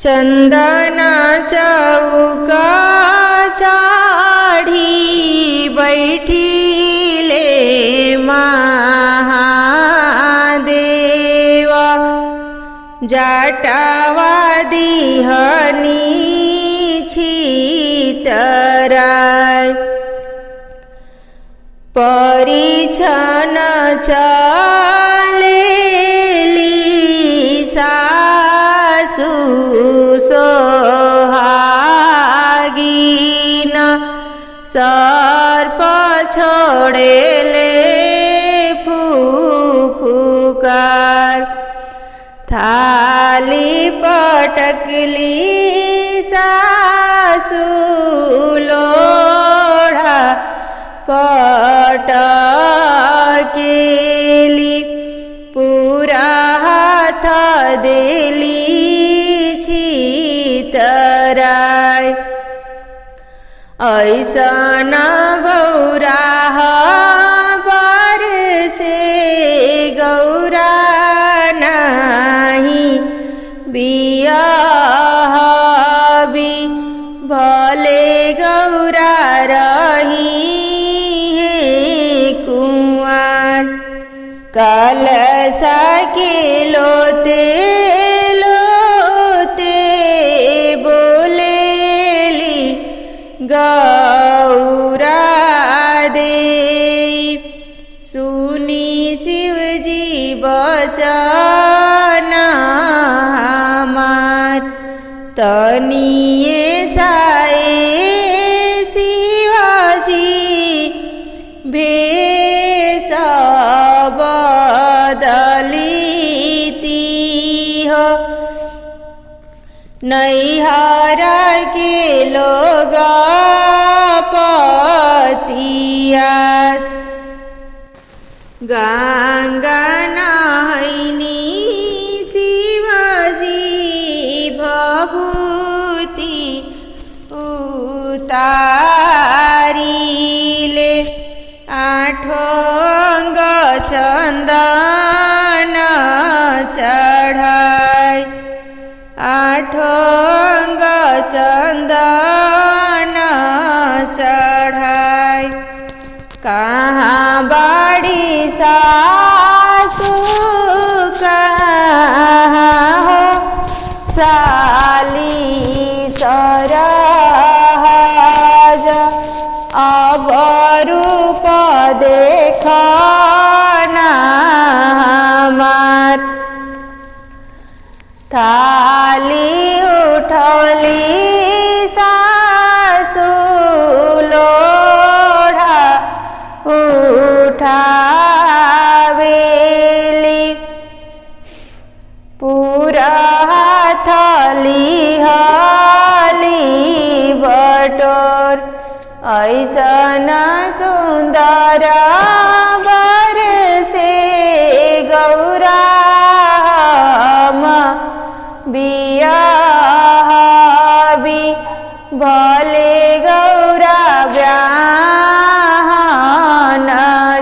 चंदन चौका चाढ़ी बैठिले महादेवा, जटावा दिहनी छितराय, परिछन चलेली सासु सोहागिन, सर्प छोड़ेले फुफुकार, थाली पटकली सासु लोढ़ा पटकेली, पूरा हाथ देली छितराय, ऐसन गौरा बरसे गौरा नाही बियाहबी, भले गौरा रही है कुंवर, कलशा के लोते लोते बोलेली गौरा दे, सुनी शिवजी बचन हमार, तनिए साए शिवाजी भेष बदलीती हो, नैहर के लोग पतियास, गंगा नहैनी शिवजी भभूति उतारिले, आठों अंग चंदन चढ़ाय, आठों अंग चंदन चढ़ाय, कहाँ बड़ी सासु कहाँ हो साली सरहज, अब रूप देखना हमार, थाली उठौली सासु लोढ़ा उठावेली, पूरा थाली हाली बटोर, ऐसन सुंदर बरसे गौरा बियाहबी, भले गौरा ब्याहन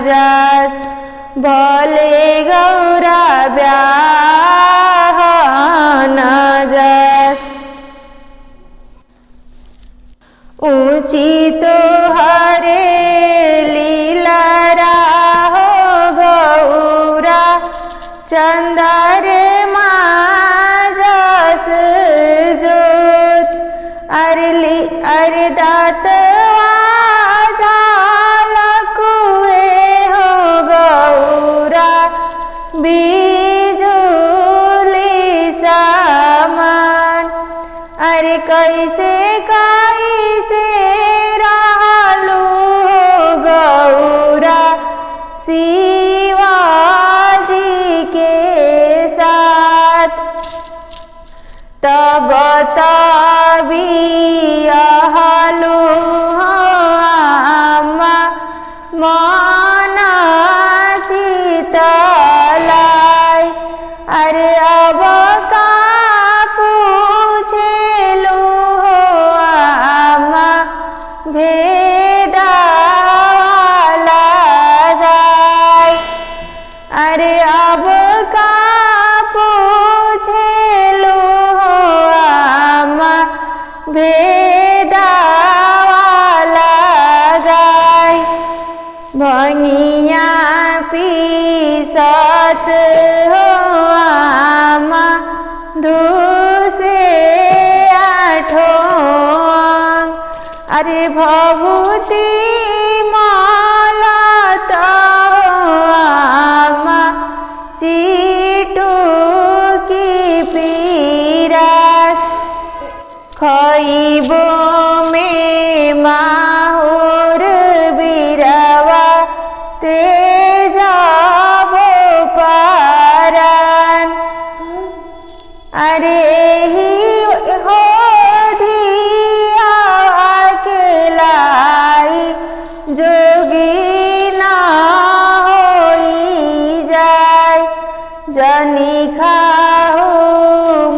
जास, भले गौरा ब्याहन जास, ऊंची तो हरे लीला हो गौरा, चंदर माजस जोत, अरे दातवा झालकुए हो गौरा, बिजुली सामान, अरे कैसे कैसे रहलू हो गौरा शिवाजी के साथ, तब तबियहलू अम्मा मन चितलाई, अरे अब का पूछेलू हो अम्मा भेदा लगाई, अरे अब का पूछेलू हो धूसे आठों अरे भभूति माला तो आमा चीटू की पीरास खइबो में माहुर बिरवा तेजाबो पारान अरे ही हो धिया के लाई जोगी ना होई जाय जनी खाओ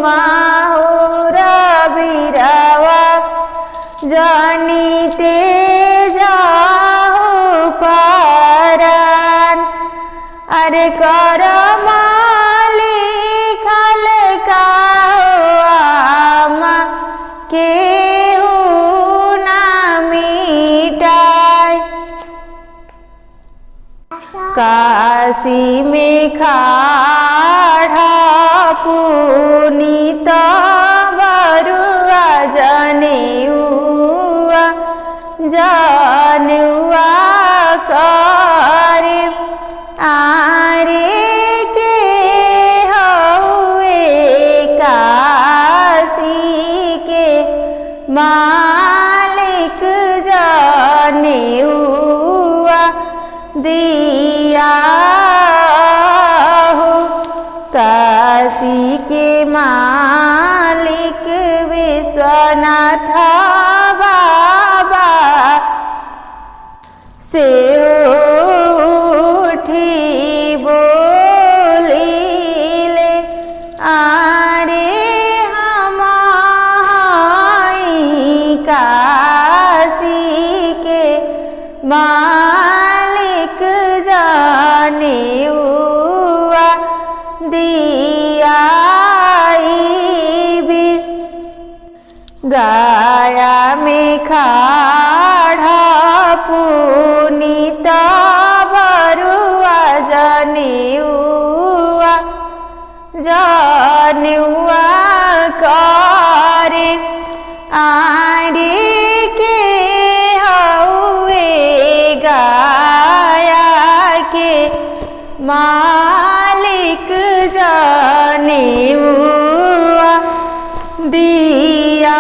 माहुरा बिरवा जनी तेजाओ पारान अरे कर मालिखल का आमा केहू ना मिटाय काशी में खाड़ा पुनीत बरुआ जनेउआ जनेउआ करे आरे के हउए काशी के मालिक जनेउआ दिया हो काशी के मालिक विश्वनाथ बाबा से उठी बोलिले आरे हमाई काशी के मालिक जनेउआ दियाई भी गाया में खाड़ा पुनीत बरुआ जनेउआ जनेउआ करे आरे के हउए गाया के मालिक जनेउआ दिया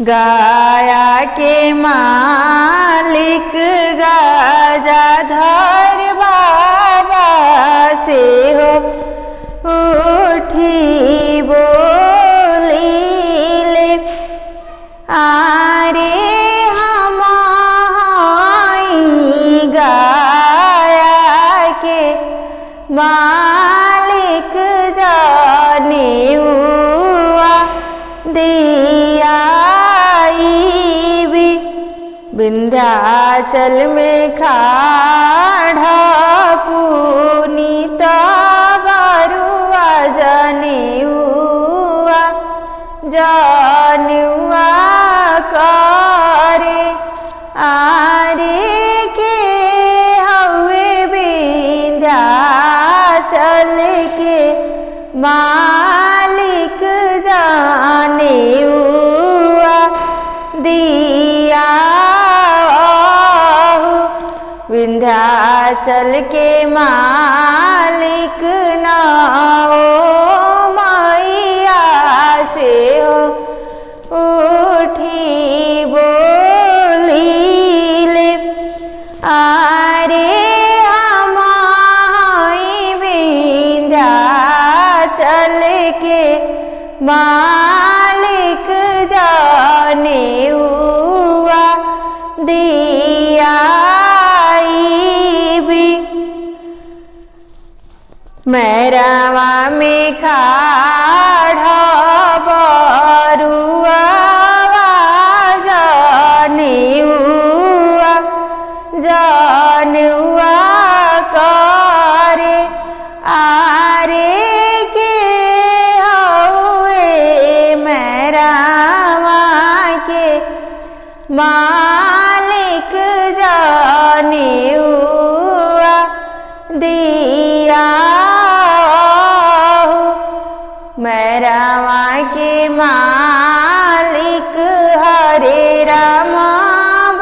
गाया के मालिक गाजाधर बाबा से हो उठी बोलिले आरे हमाई गाया के मालिक जनेउआ दियाई भी विंध्याचल में खाड़ा पुनीत बरुआ जनेउआ जनेउआ करे आरे के हउए विंध्याचल के मालिक जनेउआ दिया विंध्याचल के मालिक नाओ मैया से हो उठी बोलिले आरे हमाई विंध्याचल के मालिक जनेउआ दियाई भी मैरावा में खाड़ा बरुआ जनेउआ जनेउआ करे आरे के हउए मैरावा के मालिक जनेउआ दिया के मालिक हरे राम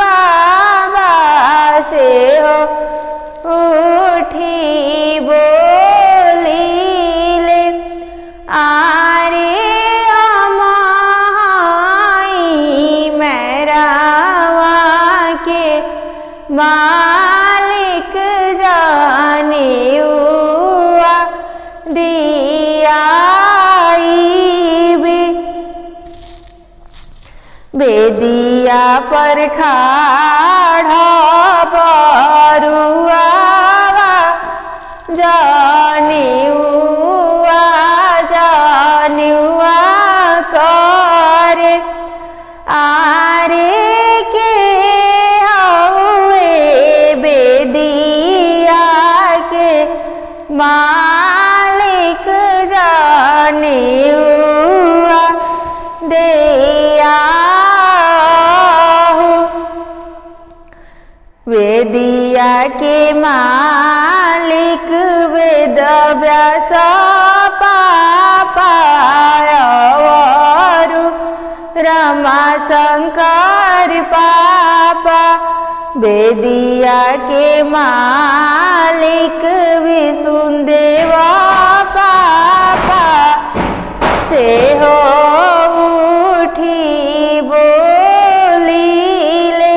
बाबा से हो उठी बोलीले आरे मालिक जाने हुआ दिया बेदिया पर खाड़ा बरुआ जाने हुआ करे आरे के बेदिया के मालिक जाने हुआ दिया वेदिया के मालिक वेद व्यास पापायवरु रमा शंकर पापा वेदिया के मालिक विष्णुदेव पापा से हो उठी बोलीले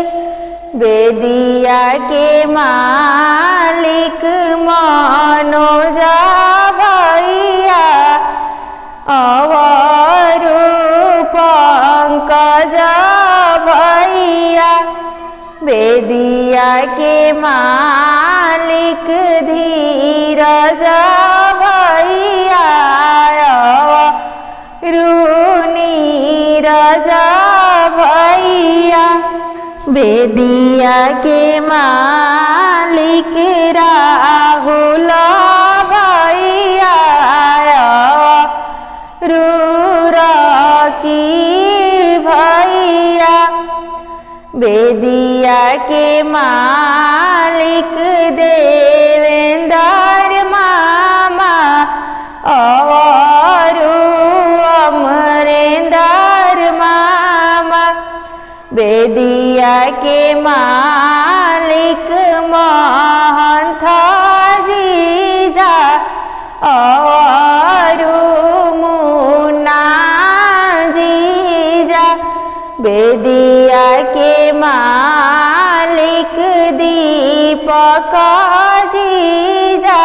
वेदिया के मालिक मनोज भैया अवरु पंकज भैया वेदिया के मालिक धीरज भैया नीरज भैया वेदिया के मालिक राहुल भैया रूरकी भैया वेदिया के मालिक देवेंद्र मामा अवरु अमरेंद्र मामा वेदिया के मालिक महंत जीजा अवरु मुन्ना जीजा वेदिया के मालिक दीपक जीजा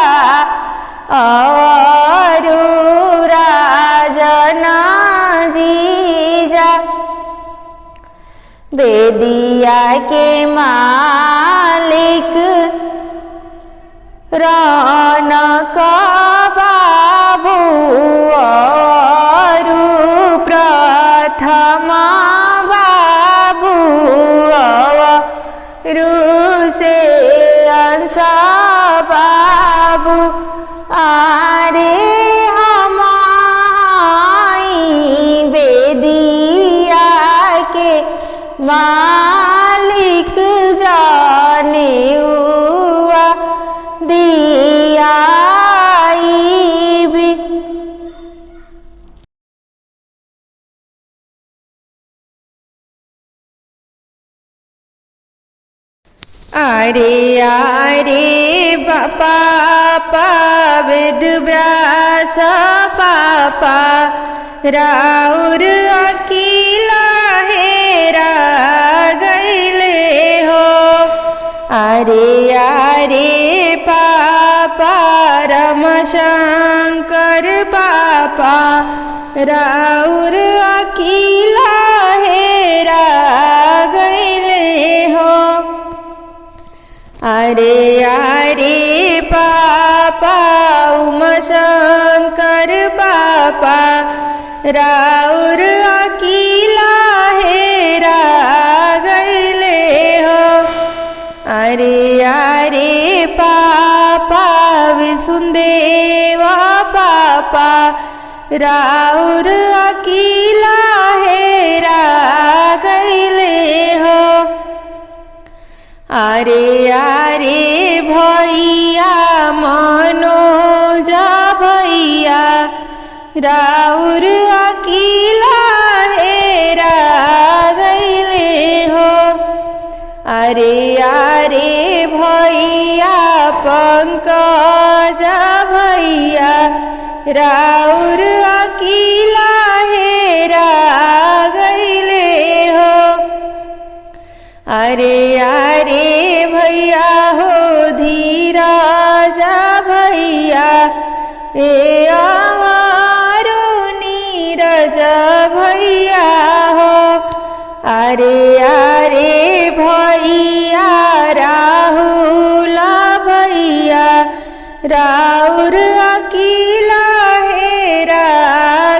अवरु राजन जीजा वेदिया के मालिक रौनक बाबू अवरु प्रथम बाबू अवरु से अंश बाबू आरे वेदिया के मालिक जाने हुआ दिया भी आरे आरे पापा वेद व्यास पापा राउर अकेला हेरा गईले हो आरे आरे पापा रम शंकर पापा राउर अकेला हेरा गईले हो आरे आरे पापा उमा शंकर पापा राउर अकेला हेरा गईले हो आरे आरे पापा विष्णुदेव पापा राउर अकेला हेरा गईले हो आरे आरे भैया मनोज भैया राउर अकेला अरे अरे भैया पंकज भैया राउर अकेला हेरा गईले हो। अरे अरे भैया हो धीरज भैया ए आवारो नीरज भैया हो। अरे अरे भैया राहुल भैया राउर अकेला हेरा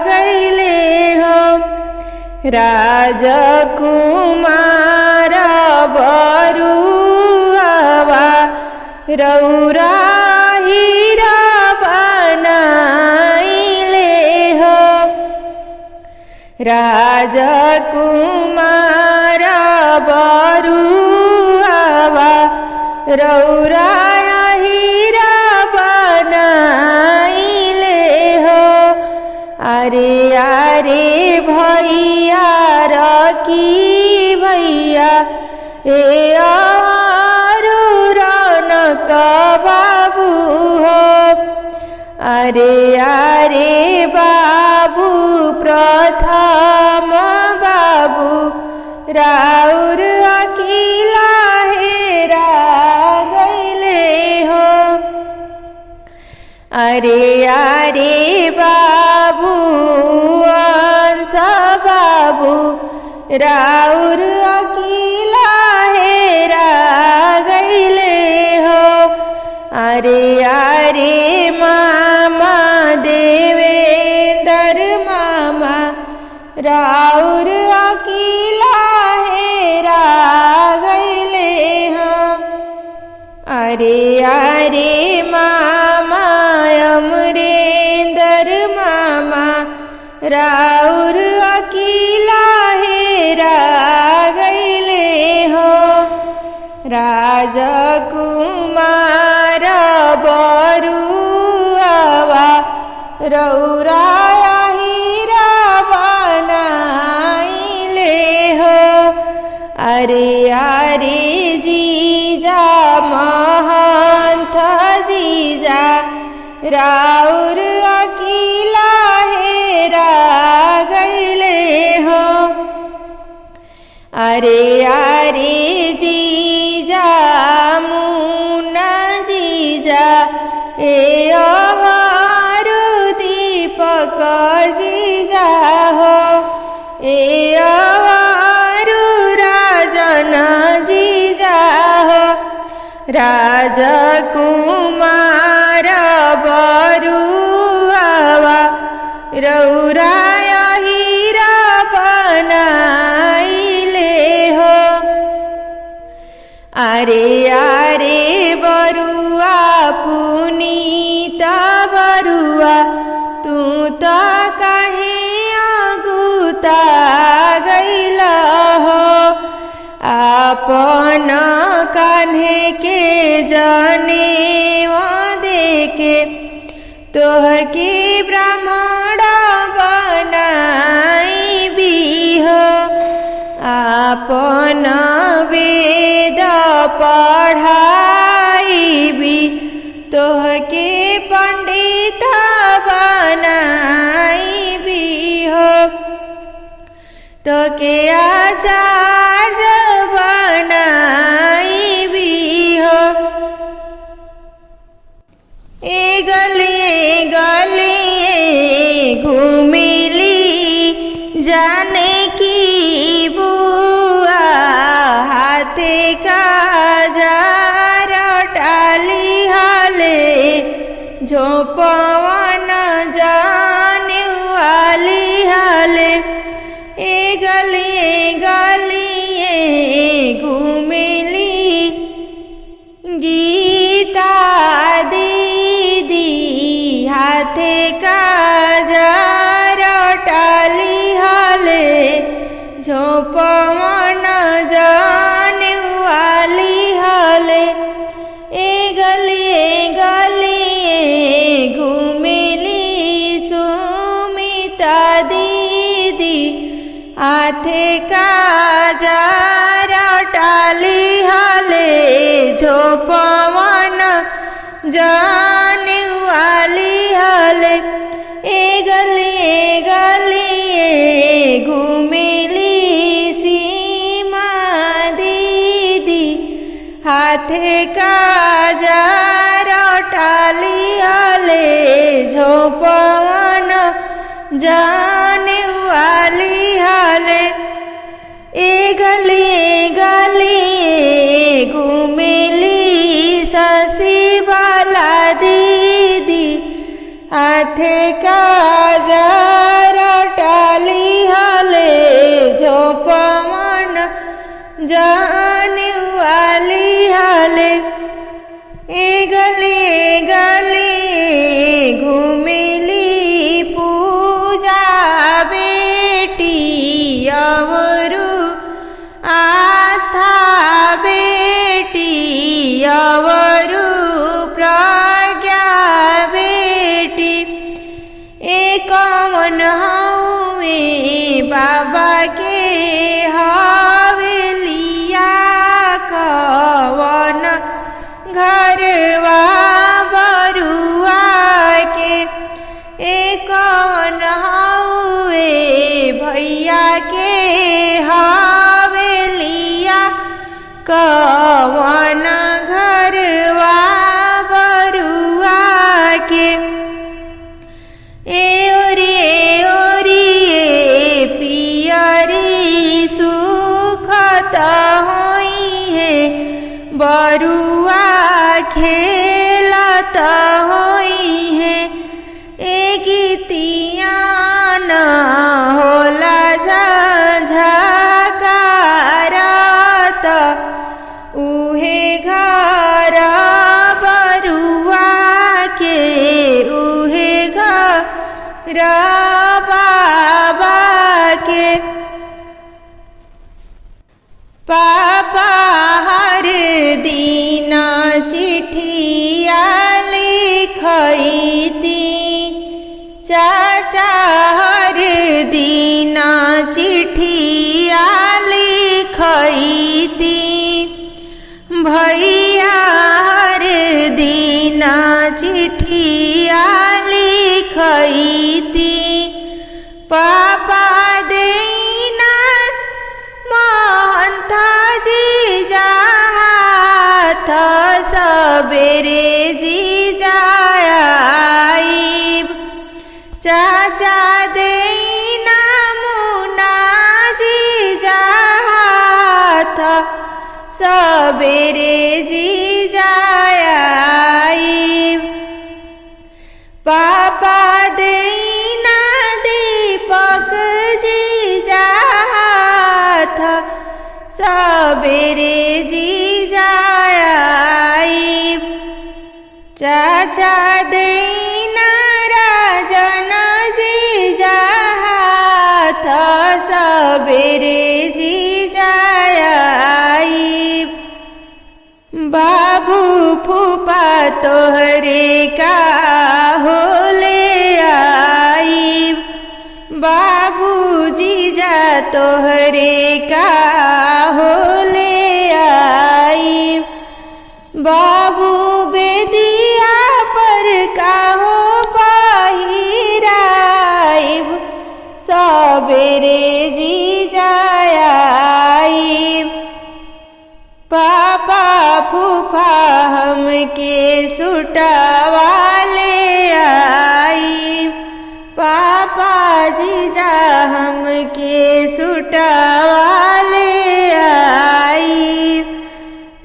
गईले हो। राजकुमार बरुआवा रौरा हीरा बनाइले हो। राजकुमार बरुआवा रौरा हीरा बनाइले हो। अरे अरे भैया रकी भैया ए आरू रौनक बाबू हो। अरे अरे बाबू प्रथम बाबू राउर अकेला हेरा गईले हो। अरे अरे बाबू अंश बाबू राउर अकेला हेरा गईले हो। अरे अरे मामा देवेंद्र मामा राउर अकेला हेरा गईले हो। अरे अरे मामा अमरेंद्र मामा राउर अकेला हेरा गईले हो। राजकुमार बरुआवा रौरा हीरा बनाइले हो। अरे अरे जीजा महंत जीजा राउर अकेला हेरा गईले हो। अरे अरे जीजा मुन्ना जीजा ए आवारू दीपक जीजा हो। ए आवारू राजन जीजा हो। राजकुमार बरुआवा रौरा हीरा बनाइले हो। अरे अरे बरुआ पुनीत बरुआ तू तो काहे अगुता गईला हो। आपन कान्हे के जनेव देके तोहके ब्राह्मण बनाइबी हो। आपन वेद पढ़ाइबी तोहके पंडित बनाइबी हो। तोके आचार्य बनाइबी हो। ए गलिए गलिए घूमिली जाने की बुआ हाथे का जार टाली हाले झोंपवन जाने वाली हाले। ए गलिए गलिए घूमिली गीता दीदी हाथे का जार टाली हाले झोंपवन जाने वाली हाले। ए गलिए गलिए घूमिली सुमिता दीदी हाथे का जार टाली झोपवन जाने वाली हले ए गलिए घूमेली सीमा दीदी हाथे काजर टाली हले झोपवन जाने वाली हले ए गलिए घूमेली शशि बाला दीदी हाथे काजर टाली हले झोपवन जाने वाली हले ए गलिए घूमेली पूजा बेटी अवरु आस्था बेटी अवरु प्रज्ञा बेटी एक मन हवे बाबा के हवेलिया कवन घरवा बरुआ के एक मन हवे भैया के हवेलिया कवन घरवा बरुआ के ए ओरिए पियरी सुखत होई है बरुआ खेलत होई है ए गीतिया न होला झझकारत उहे घर बरुआ के उहे घर बाबा के पापा हर दिन चिट्ठिया लिखती चाचा हर दिन चिट्ठिया लिखती भैया हर दिन चिट्ठिया लिखती पापा देना महंत जी जात सबेरे जी जाइब चाचा देना मुना जी जात सबेरे जी जाइब पापा देना दीपक जी जात सबेरे जी जाइब चाचा देना राजन जी जात सबेरे जी जाइब बाबू फूफा तोहरे का होले आइब बाबू जीजा तोहरे का होले आइब बाबू बेदिया पर का हो पहिराइब सबेरे जी जाइब पापा फूफा हमके सुटवा ले आइब पापा जीजा हमके सुटवा ले आइब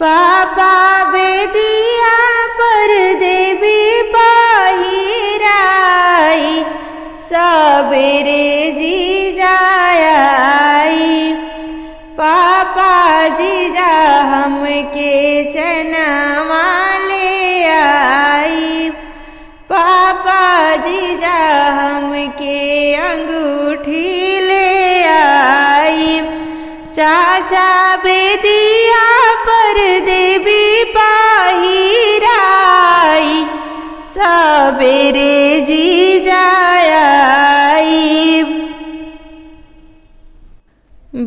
पापा बेदिया पर देवी पहिराई सबेरे जी जाइब पापा जीजा हमके चनवा ले आइब पापा जीजा हमके अंगूठी ले आइब चाचा बेदिया पर देवी पहिराई सबेरे जी जाइब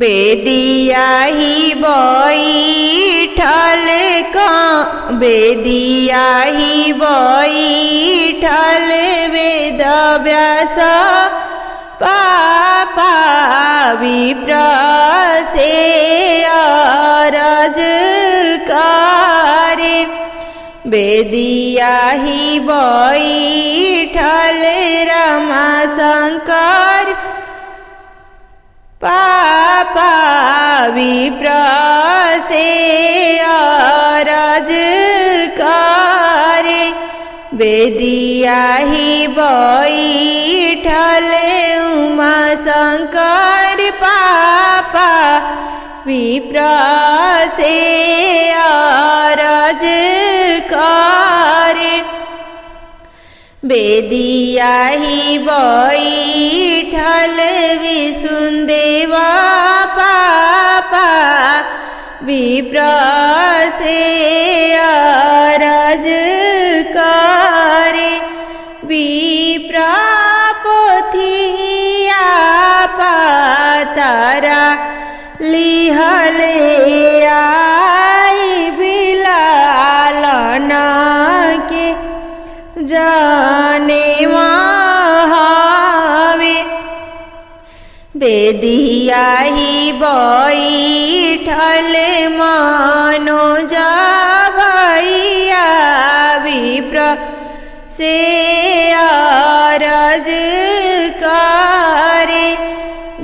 बेदिया ही बैठल बेदिया ही बैठल वेद व्यास पापा विप्र से अरज करे। बेदिया ही बैठल रमा शंकर पापा विप्र से अरज करे। बेदिया ही बैठल उमा शंकर पापा विप्र से अरज करे। बेदिया ही बैठल विष्णुदेव पापा विप्र से अरज करे। विप्र पोथिया पातरा लिहले आई बिलालन के जाने महावे। बेदिया ही बैठल मनोज भैया विप्र से अरज करे।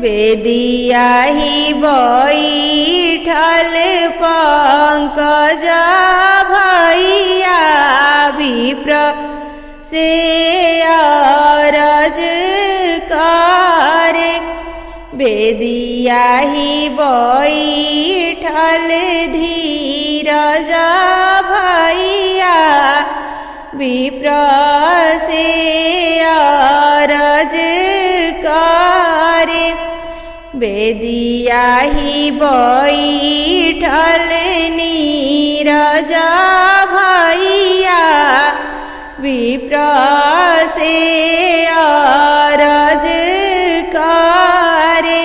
बेदिया ही बैठल पंकज भैया विप्र से अरज करे। बेदिया ही बैठल धीरज भैया विप्र से अरज करे। बेदिया ही बैठल नीरज भैया विप्र से अरज करे।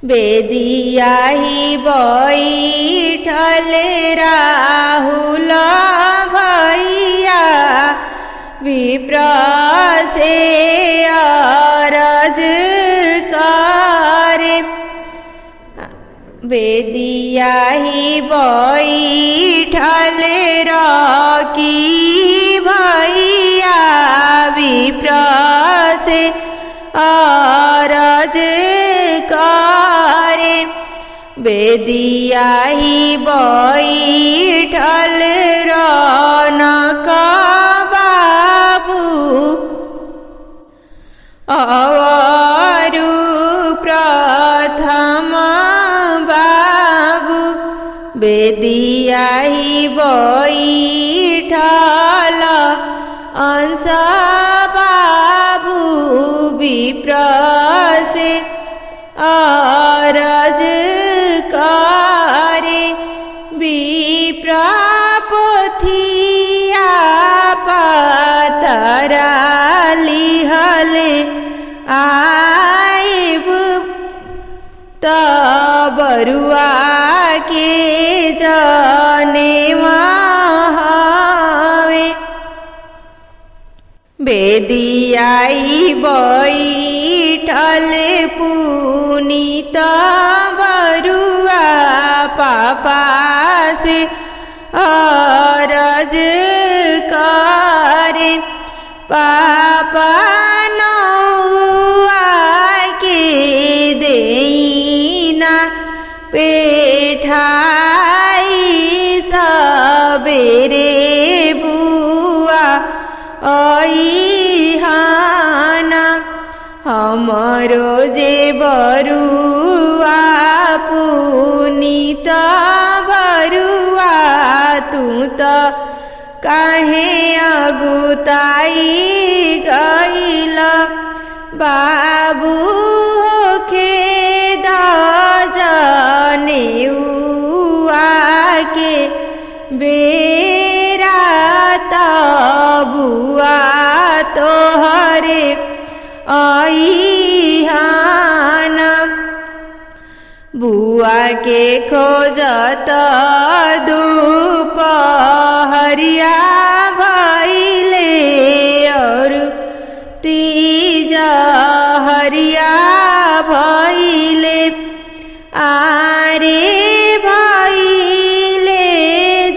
बेदिया ही बैठल राहुल भैया विप्र से अरज करे। बेदिया ही बैठल रॉकी भैया विप्र से अरज करे। बेदिया ही बैठल रौनक बाबू अवरु प्रथम बाबू। बेदिया ही बैठल अंश बाबू विप्र से अरज करे। विप्र पोथिया पातरा लिहले आइब तबरुआ के जाने महावे। बेदिया ही बैठल पुनीत बरुआ पापा से अरज करे। पापा नौआ के देना पेठाई सबेरे बुआ अइहाना। हमरो जे बरुआ पुनीत बरुआ तू तो काहे अगुताई गइल। बाबू होखे दजनेउआ के बेरा तबुआ तोहरे अइहाना। बुआ के खोजत दुपहरिया तीज हरिया भइले आरे भइले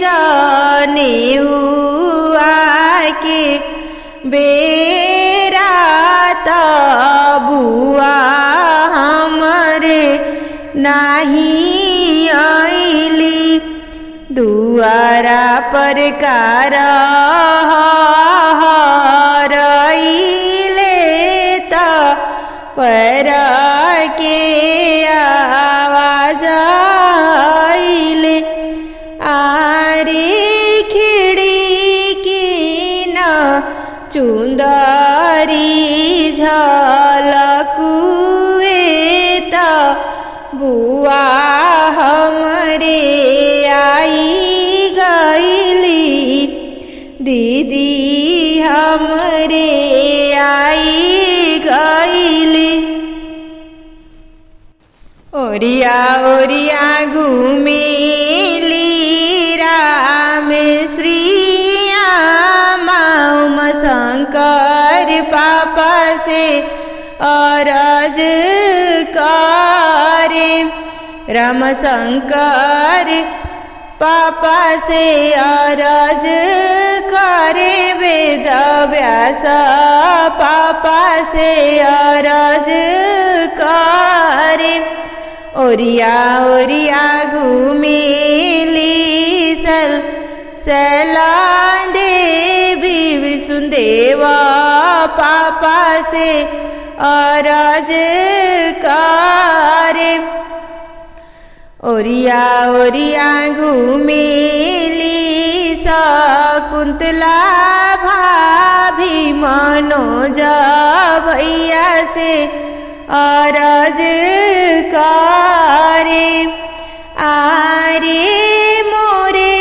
जनेउआ के बेरा त बुआ हमरे नाही आइली दुआरा पर हरइले त पर के आवाज आइले आरे खिड़की न चुंदरी झलकुए त बुआ हमरे आई गइली दीदी हमरे आई गइली ओरिया ओरिया घुमेली रामेश्वरिया माउम शंकर पापा से अरज करे राम शंकर पापा से अरज करे वेद व्यास पापा से अरज करे ओरिया ओरिया घुमेली सैला देवी विष्णुदेव पापा से अरज करे ओरिया ओरिया घुमेली शकुंतला भाभी मनोज भैया से अरज करे आरे मोरे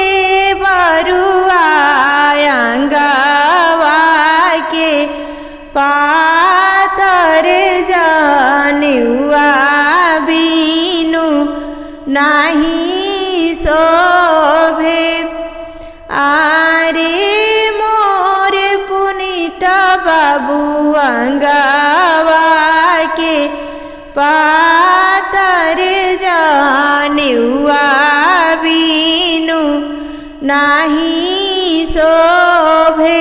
बरुआ अंगवा के पातर जनेउआ बीनु नाही शोभे आरे मोर पुनीत बाबू अंगवा के पातर जनेउआ बीनु नाही शोभे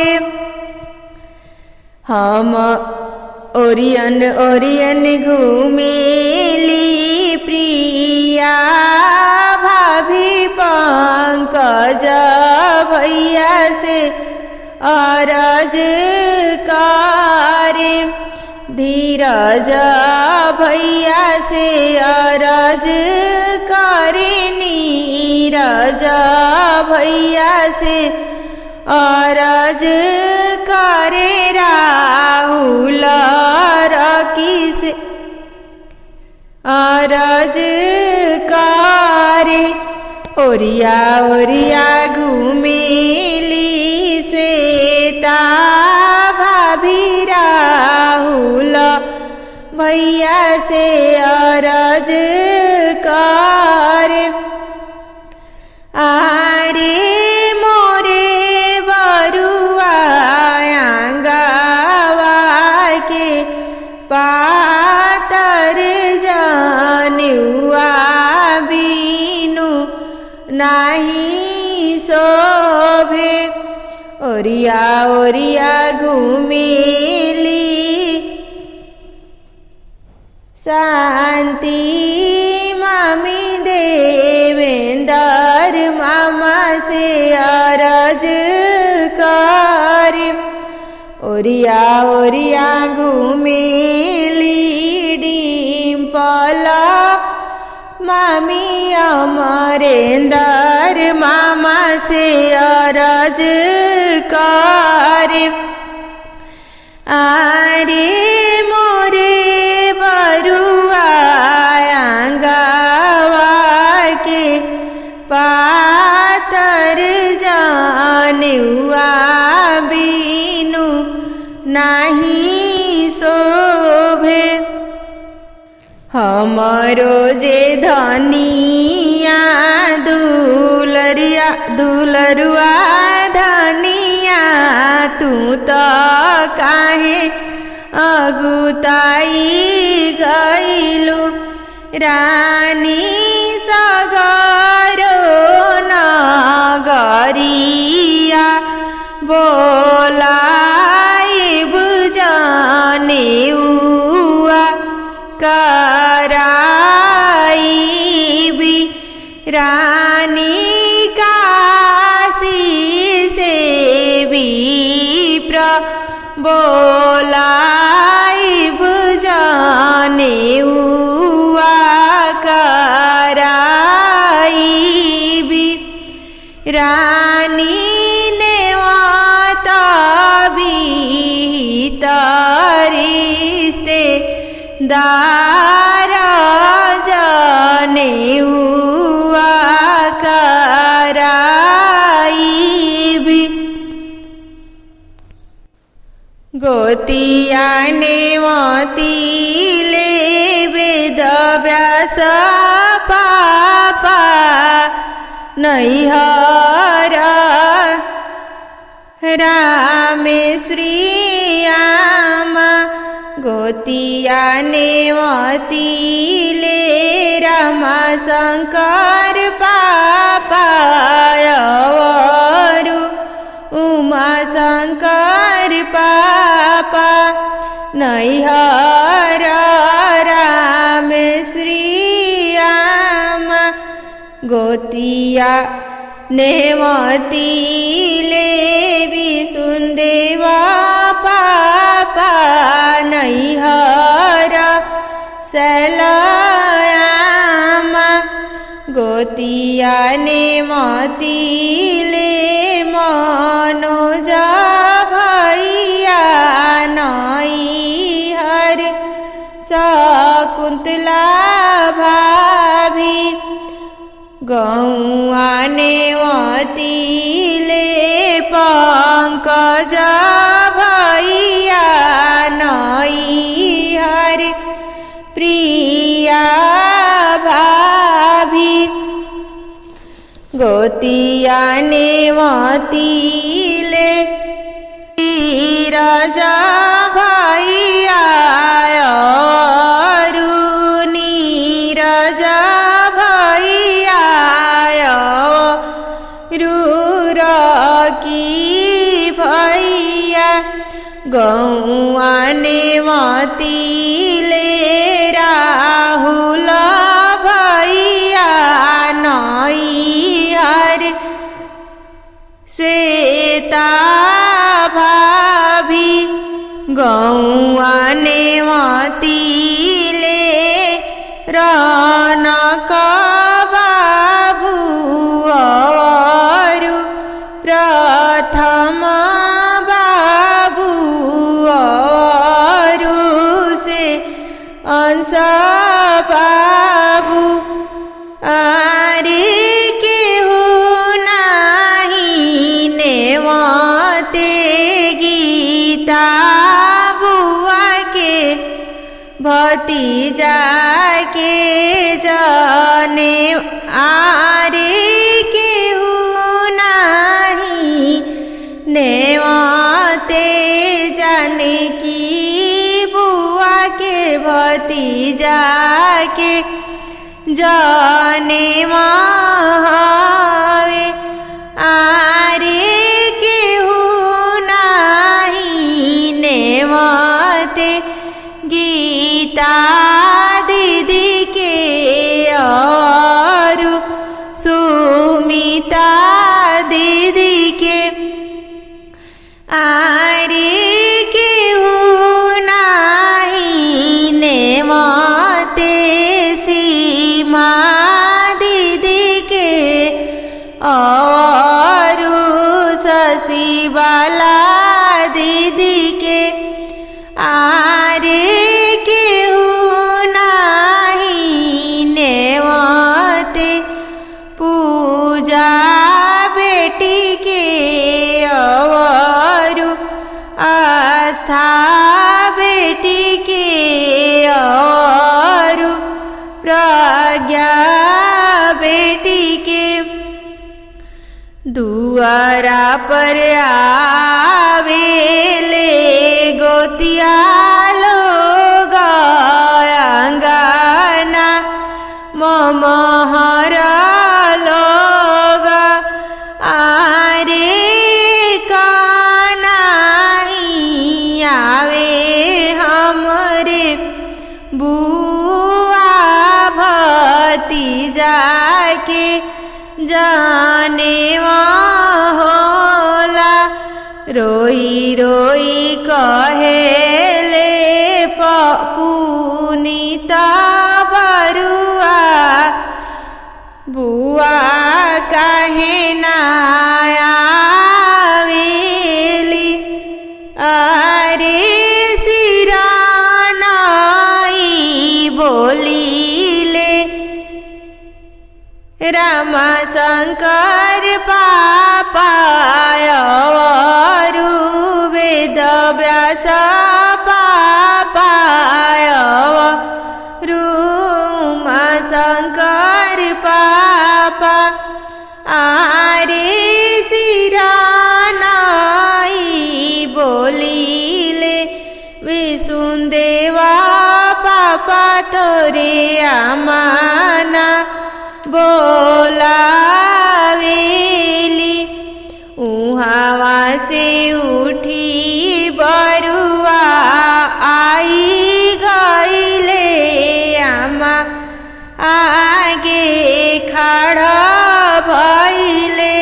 हम ओरियन ओरियन घुमेली प्रिया भाभी पंकज भैया से अरज करे धीरज भैया से अरज करे नीरज भैया से अरज करे राहुल रकी से अरज करे ओरिया ओरिया घुमेली श्वेता भाभी राहुल भैया से अरज करे आरे मोरे बरुआ अंगवा के पातर जनेउआ बीनु नाही शोभे ओरिया ओरिया घुमेली शांति मामी देवेंदर मामा से अरज करे ओरिया ओरिया घुमेली डिम्पल मामी अमरेंदर मामा से अरज करे आरे मोरे बरुआ अंगवा के पातर जनेउआ बीनु नाही शोभे हमरो जे धनिया दुलरुआ धनिया तू तो काहे अगुताई गइलु रानी सगरो नगरिया बोलाई बुझनेउआ कराइबी रानी काशी से विप्र बोलाई बुझनेउआ कराइबी रानी नेवता भीतरिस्ते दारा जनेउआ कराइबी गोतिया नेवतीले वेद व्यास पापा नैहर रामेश्वरी आमा गोतिया नेवतीले रमा शंकर पापायवरु उमा शंकर पापा नैहर रामेश्वरी आमा गोतिया नेवतीले विसुन्देव पापा नैहर शैलयामा गोतिया नेवतीले मनोज भैया नैहर शकुन्तला भाभी गौआ नेवतीले पंकज भैया नैहर प्रिया भाभी गोतिया नेवतीले नीरज भैया नीरज भैया रूरकी भैया गौआ नेवतीले राहुल भैया नैहर श्वेता भाभी गौआ नेवतीले रनक बाबू अवरु प्रथम बाबू अवरु से अंश बाबू आरे केहू नाही नेवते गीता बुआ के भतीजा के जाने आरे केहू नाही नेवते जानकी बुआ के भतीजा के जाने मावे आरे केहू नाही नेवते गीता दीदी के और सुमिता दीदी के आरे केहू नाही नेवते सीमा दीदी के और शशिबाला दीदी के आरे केहू नाही नेवते पूजा बेटी के और आस्था बेटी के और प्रज्ञा बेटी के दुआरा पर आवेले गोतिया महर लोग आरे कनाई आवे हमरे बुआ भतीजा के जाने होला रोई रोई कहेले पुनीता बरुआ बुआ काहे ना आवेली अरे सिरानाई बोलीले रामा शंकर पापायवरु वेद व्यास पापायवरु उमा शंकर पापा आरे सिरानाई बोलीले विसुदेवा पापा तोरे आमाना बोलावेली उहावा से उठी बरुआ आई गईले आमा आगे खड़ा भइले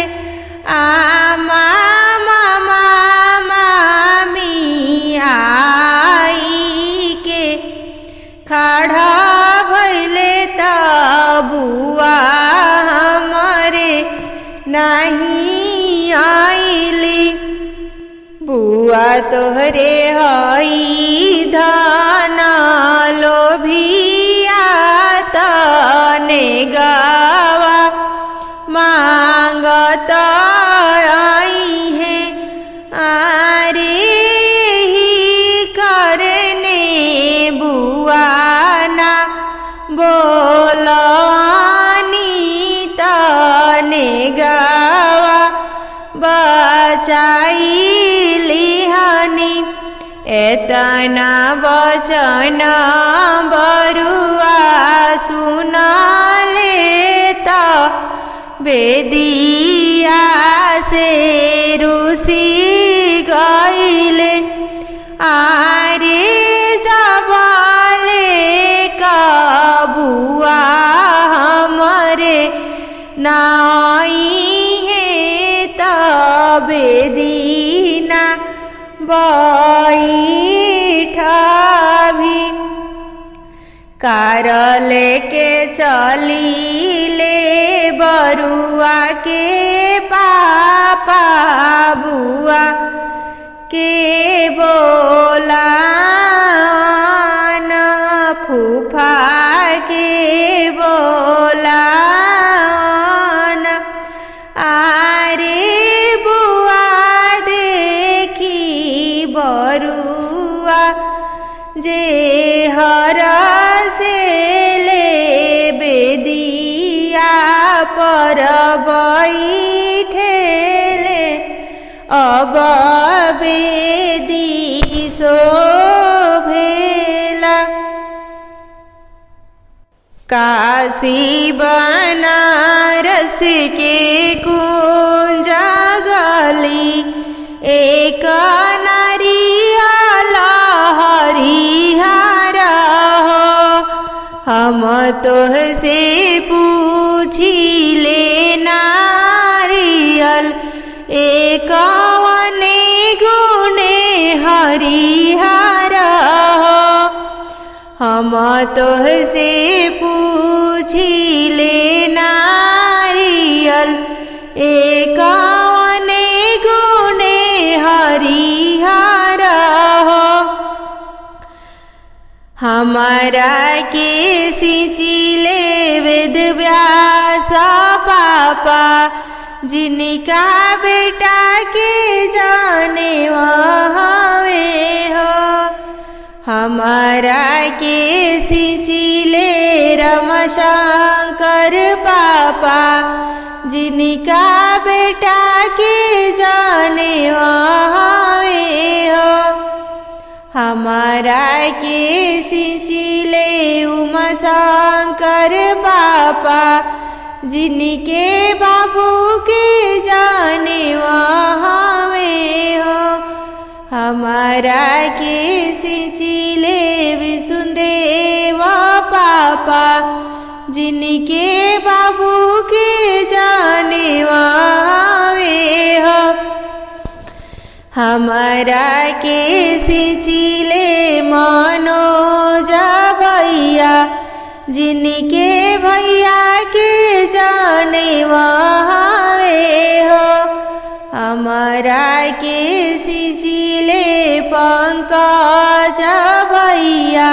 आमा मामा मामी आई के खड़ा भइले त बुआ हमरे नहीं आइली बुआ तोहरे हई धन लोभिया तने गावा मांगत आई है आरे ही करने बुआ ना बोलनी तने गावा बचाई लिहानी एतना वचन बरुआ सुनाले त बेदिया से रुसी गईले आरे जबाले का बुआ हमरे नाई है तबे दीना बैठा भी कार लेके चली ले बरुआ के पापा बुआ के बोला फूफा के बोला आरे बुआ देखी बरुआ जे हर से ले बेदिया पर बैठेले अब बेदी शोभेला काशी बनारस के कुंज गली एक नारियल हरिहर हम तोहसे पूछी ले नारियल एक वने गुणे हरिहर हम तोहसे पूछी ले नारियल एक वने गुणे हरिहर हमारा के सिंचिले वेद व्यास पापा जिनका बेटा के जाने वहावे हो हमारा के सिंचिले रमशंकर पापा जिनका बेटा के जाने वहावे हो हमारा के सिंचिले उमा शंकर पापा, जिनके बाबू के जाने वहाँ में हो। हमारा के सिंचिले विष्णुदेव पापा, जिनके बाबू के जाने वहाँ में हो। हमारा के सिंचिले मनोज भैया, जिनके भैया के जाने वहाँ में हो। हमारा के सिंचिले पंकज भैया,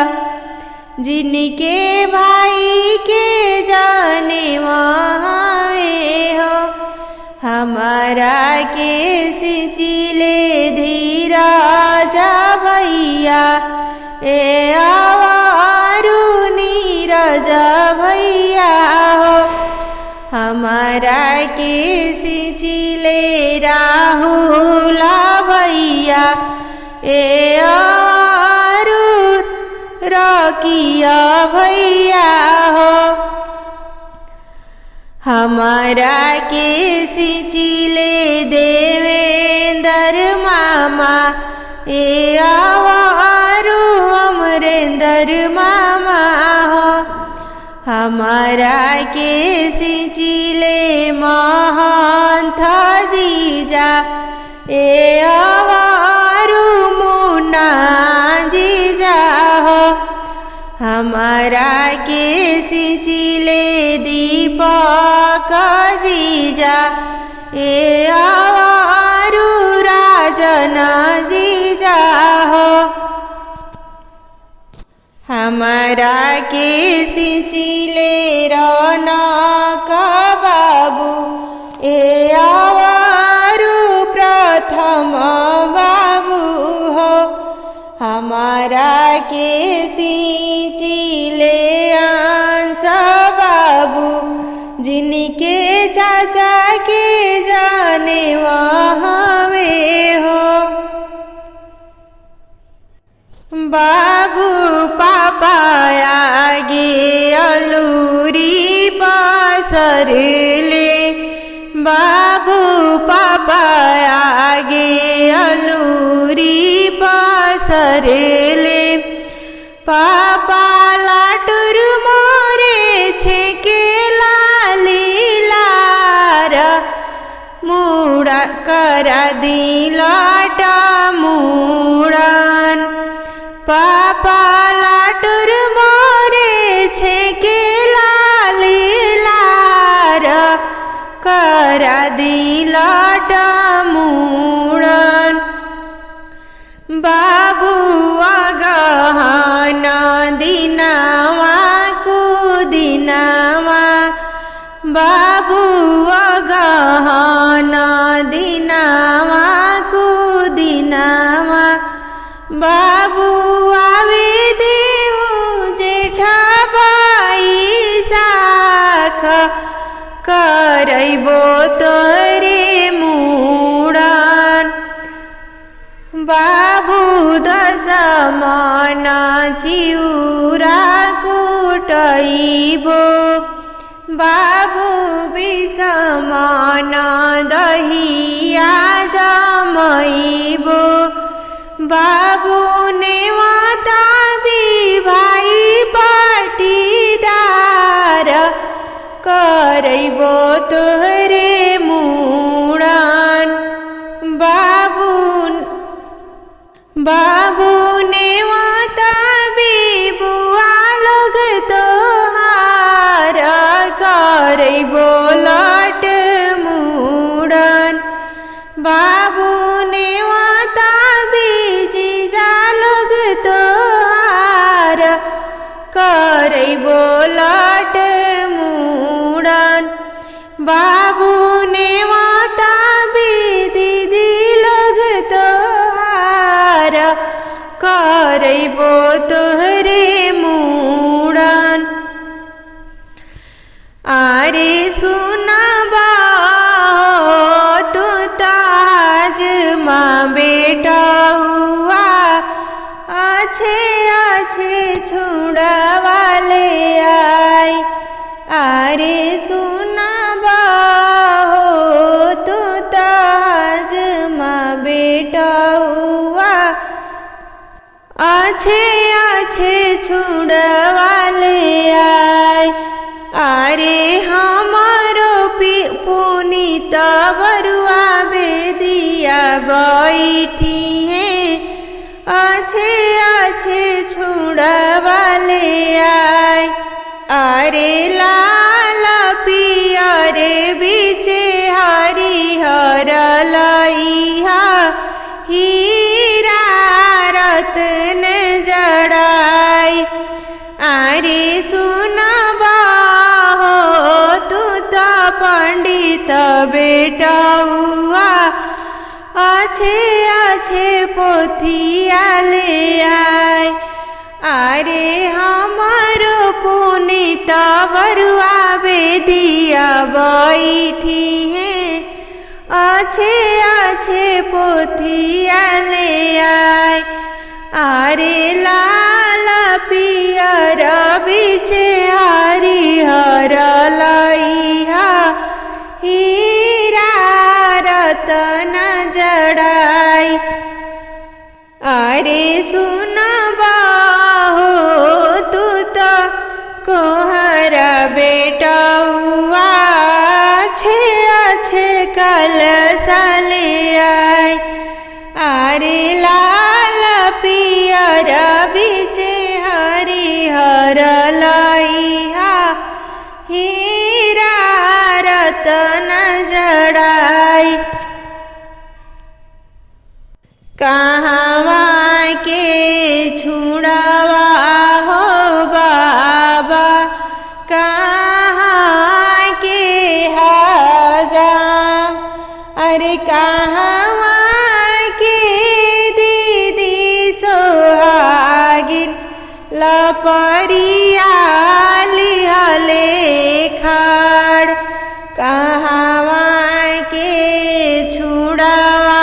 जिनके भाई के जाने वहाँ में हो। हमारा के सिंचिले धीरज भैया, ए आवारू नीरज भैया हो। हमारा के सिंचिले राहुल भैया, ए आवारू रकिया भैया हो। हमारा के सिंचिले देवेंद्र मामा, ए आवारू अमरेंद्र मामा हो। हमारा के सिंचिले महंत जीजा, ए आवारू मुन्ना जीजा हो। हमारा के सिंचिले दीपक जीजा, ए आवारू राजन जीजा हो। हमारा के सिंचिले रौनक बाबू, ए आवारू प्रथम बाबू हो। हमारा के सिंचिले अंश बाबू, जिनके चाचा के जाने वहाँ में हो। बाबू पापा आगे अलूरी पासरले, बाबू पापा आगे अलूरी पासरले। पापा लाटुर मोरे छेके लालीलार, मुड़ा करा दिलाटा मुड़ान। पापा लाटुर मोरे छेके लालीलार, करा दिलाटा मुड़ान। बाबू अगहन दिनावा कुदिनावा, बाबू अगहन दिनावा कुदिनावा। बाबू आवे देऊ जेठा बाई साख, करैबो तोरे मुड़ान। बाबू दशमन चिउरा कुटैबो, बाबू विषमन दहिया जमैबो। बाबू नेवता भाई पाटीदार, करैबो तोहरे मुड़ान। बाबू नेवता बुआ लोग तोहार, करैबो लट मुड़ान। बाबू नेवता जीजा लोग तोहार, करैबो लट मुड़ान। बाबू नेवता दीदी लोग तोहार, करैबो तोहरे मुड़ान। आरे सुनबा तू ताज माँ बेटा हुआ, आछे छुड़ावा ले आय। अरे सुनबा हो तू ताज माँ बेटा हुआ आछे आछे छुड़ावा ले आय। अरे हमारो पुनीत बरुआ बेदिया बैठी है आछे आछे छुड़ावा ले आय। अरे लाल पियरे बीचे हरिहर लइहा हीरा रत्न जड़ाई। अरे सुनबा हो तू तो पंडित बेटा हुआ आछे आछे पोथिया ले आय। अरे हमारो पुनीत बरुआ बेदिया बैठी है आछे आछे पोथिया ले आय। अरे लाल पियर बीचे हरिहर लइहा हीरा रतन जड़ाई। अरे सुनबा हो तू तो कोहरा बेटा हुआ आछे आछे कलशा ले आय। अरे लाल पियर बीचे हरिहर लइहा हीरा रतन जड़ाई। कहवा के छुड़ावा हो बाबा कहाँ के हजाम। अरे कहवा के दीदी सोहागिन लपरिया लिहले खाड़। कहवा के छुड़ावा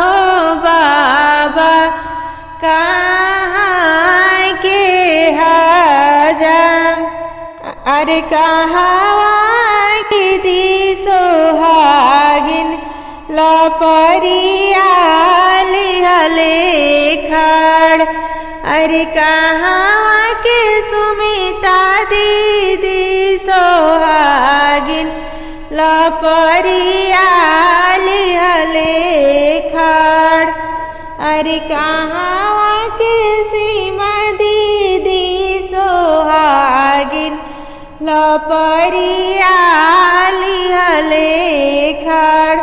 हो बाबा कहाँ के हजाम। अरे कहवा के दी सोहागिन लपरिया लिहले खाड़। अरे कहवा के सुमिता दीदी सोहागिन लपरिया लिहले खाड़। अरे कहवा के सीमा दीदी सोहागिन लपरिया लिहले खाड़।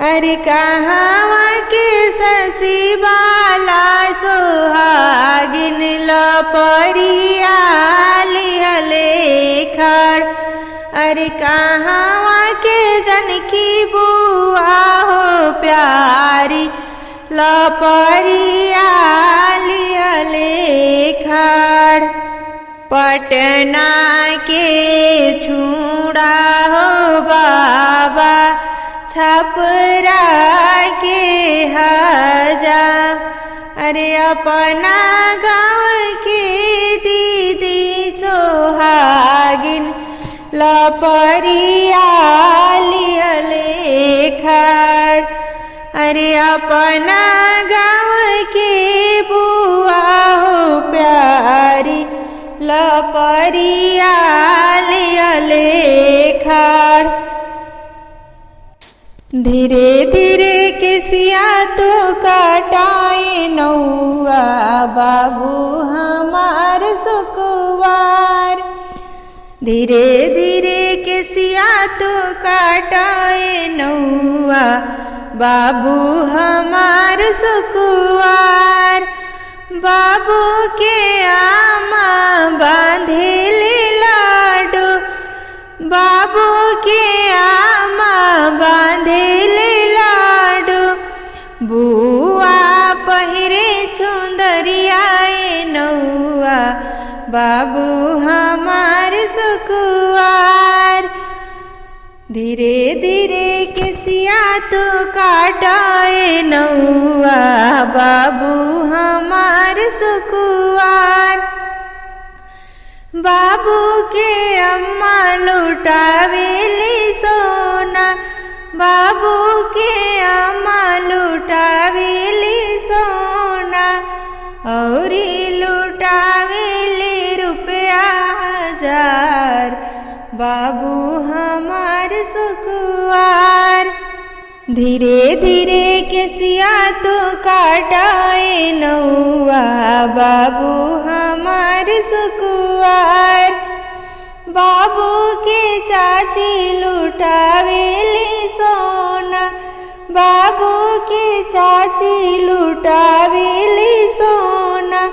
अरे कहवा के शशि बाला सोहागिन लपरिया लिहले खाड़। अरे कहवा के जनकी बुआ हो प्यारी लपरिया लिहले खाड़। पटना के छुड़ा हो बाबा छपरा के हजाम। अरे अपना गाँव के दीदी सोहागिन लपरिया लिहले खाड़। अरे अपना गाँव के बुआ हो प्यारी लपरिया लिहले खाड़। धीरे धीरे केसिया तो काटाए नौआ बाबू हमार सुकुवार। धीरे धीरे केसिया तो काटाए नौआ बाबू हमार सुकुवार। बाबू के आमा बांधेले लाडो बाबू के आमा बांधेले लाडो। बुआ पहिरे चुंदरियाए नौआ बाबू हमार सुकुवार। धीरे धीरे केसिया तो काटाए नौआ बाबू हमार सुकुवार। बाबू के अम्मा लुटावेली सोना, बाबू के अम्मा लुटावेली सोना, औरी लुटावेली रुपया 1000 बाबू हमार सुकुवार। धीरे धीरे केसिया तो काटाए नौआ बाबू हमार सुकुवार। बाबू के चाची लुटावेली सोना, बाबू के चाची लुटावेली सोना,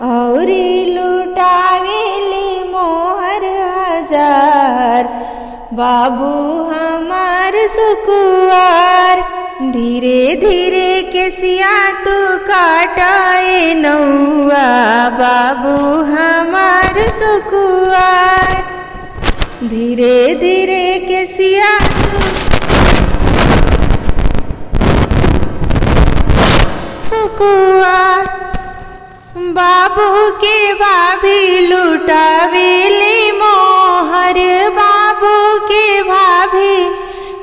औरी लुटावेली मोहर 1000 बाबू हमार सुकुवार। धीरे धीरे केसिया तो काटाए नौआ बाबू हमार सुकुवार। धीरे धीरे केसिया सुकुवार। बाबू के भाभी लुटावेली मोहर, बाबू के भाभी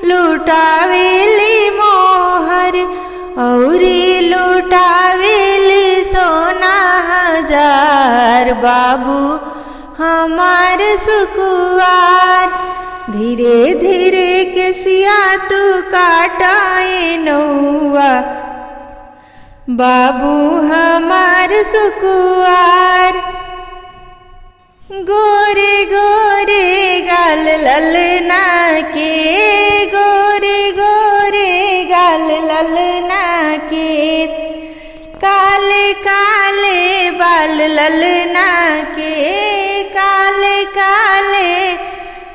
लुटावेली मोहर, औरी लुटावेली सोना 1000 बाबू हमार सुकुवार। धीरे धीरे केसिया तो काटाए नौआ बाबू हमार सुकुवार। गोरे गोरे गाल ललना के, गोरे गोरे गाल ललना के, काले काले बाल ललना के, काले काले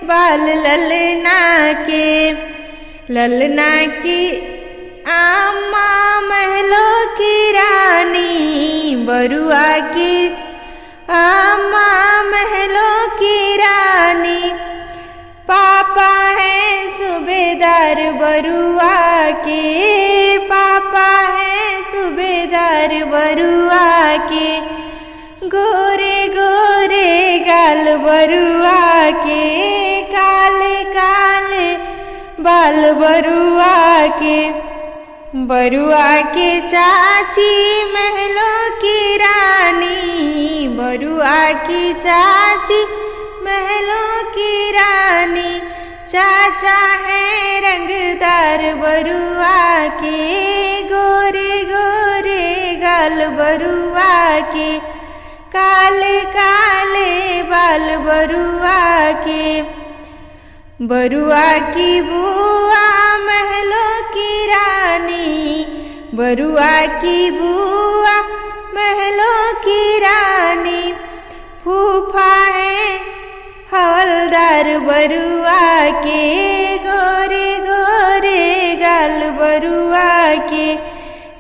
बाल ललना के। ललना की अम्मा महलों की रानी, बरुआ की अम्मा महलों की रानी। पापा है सूबेदार बरुआ के, पापा है सूबेदार बरुआ के। गोरे गोरे गाल बरुआ के, काले काले बाल बरुआ के। बरुआ के चाची महलों की रानी, बरुआ की चाची महलों की रानी। चाचा है रंगदार बरुआ के, गोरे गोरे गाल बरुआ के, काले काले बाल बरुआ के। बरुआ की बुआ महलों की रानी, बरुआ की बुआ महलों की रानी। फूफा है हवलदार बरुआ के, गोरे गोरे गाल बरुआ के,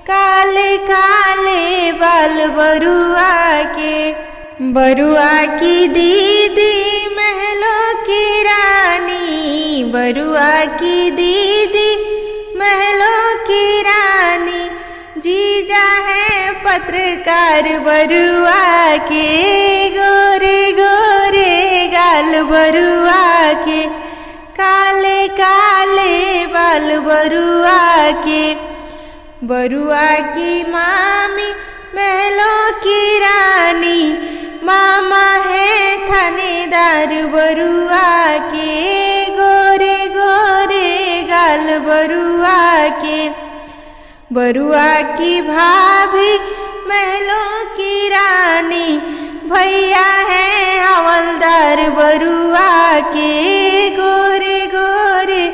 काले काले बाल बरुआ के। बरुआ की दीदी महलों की रानी, बरुआ की दीदी महलों की रानी। जीजा है पत्रकार बरुआ के, गोरे गोरे गाल बरुआ के, काले काले बाल बरुआ के। बरुआ की मामी महलों की रानी, मामा है थानेदार बरुआ के, गोरे गोरे गाल बरुआ के। बरुआ की भाभी महलों की रानी, भैया है हवलदार बरुआ के, गोरे गोरे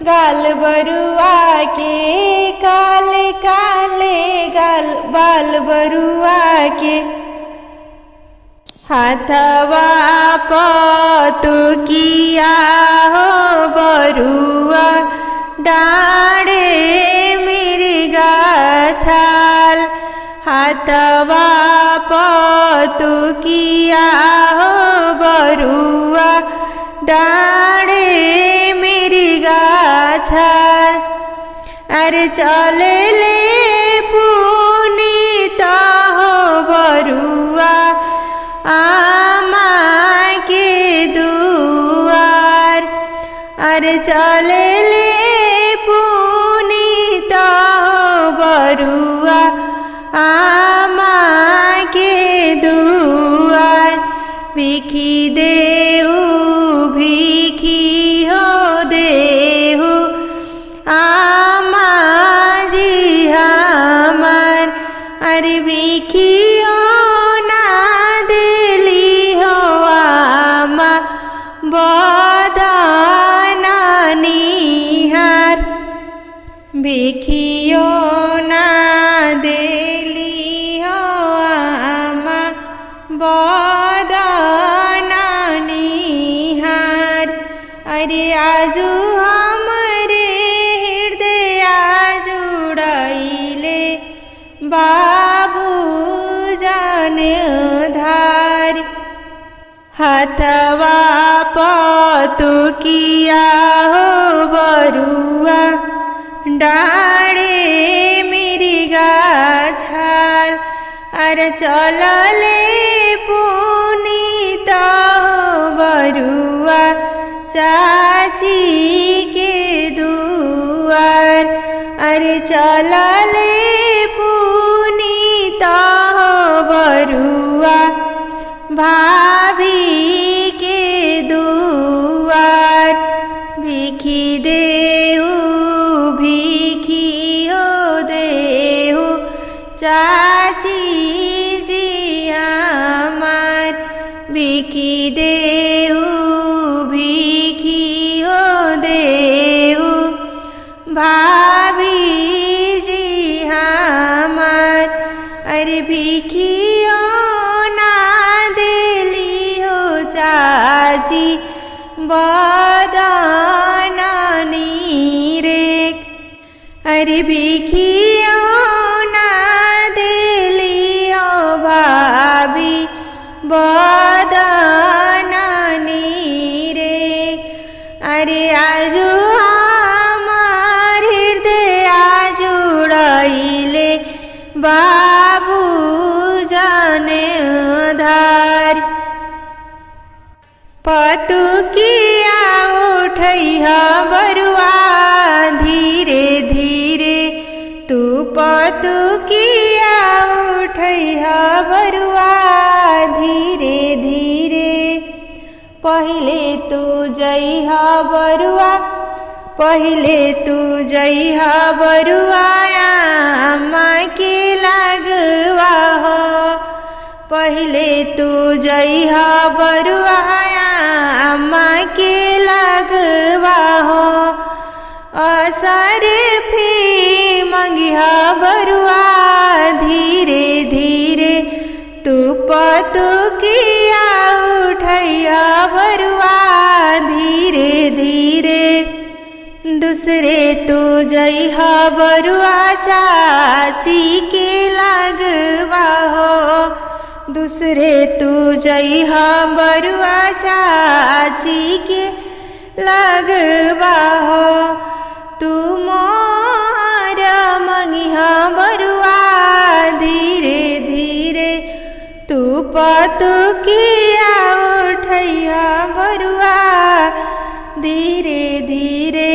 गाल बरुआ के, काले काले गाल बाल बरुआ के। हाथवा पतु किया हो बरुआ, डाढ़े मिर्गा छाल। हाथवा पतु किया हो बरुआ, डाढ़े मिर्गा अरे चले ले पुनीत हो बरुआ आमा के दुआर। अरे चले ले पुनीत हो बरुआ आमा के दुआर। भिखी देहु भिखी हो देहु आमा जी हमार। अरे भिखियो ना दिली हो आमा बदना निहार। भिखियो ना दिली हो आमा बदना निहार। अरे आजु हमरे हृदय जुड़ैले बाबू जाने धार। हथवा पतुकिया हो बरुआ डाँडे मिरिगा छाल। अरे चलले पुनीत हो बरुआ चाची के दुआर। अरे चलले पुनीत हो बरुआ भाभी के दुआर। भिखी देहु भिखी हो देहु चाची जी हमार। भिखी देहु भिखी हो देहु भाभी जी हमार। अरे भिखियो ना दिली हो चाची बदना नीरेक। अरे भिखियो ना दिली हो भाभी बदना नीरेक। अरे आजु हमार हृदय जुड़ैले बाबू जाने धार। पतुकिया उठैहा बरुआ धीरे धीरे तू पतुकिया उठैहा बरुआ धीरे धीरे। पहिले तू जइहा बरुआ पहिले तू जइहा बरुआ आमा के लागवा हो। पहिले तू जइहा बरुआ आमा के लागवा हो। असरे फी मंगिहा बरुआ धीरे धीरे तू पतुकिया उठैया बरुआ धीरे धीरे। दूसरे तू जइहा बरुआ चाची के लागवा हो। दूसरे तू जइहा बरुआ चाची के लागवा हो। तू मोर मंगिहा बरुआ धीरे धीरे तू पतुकिया उठैया बरुआ धीरे धीरे।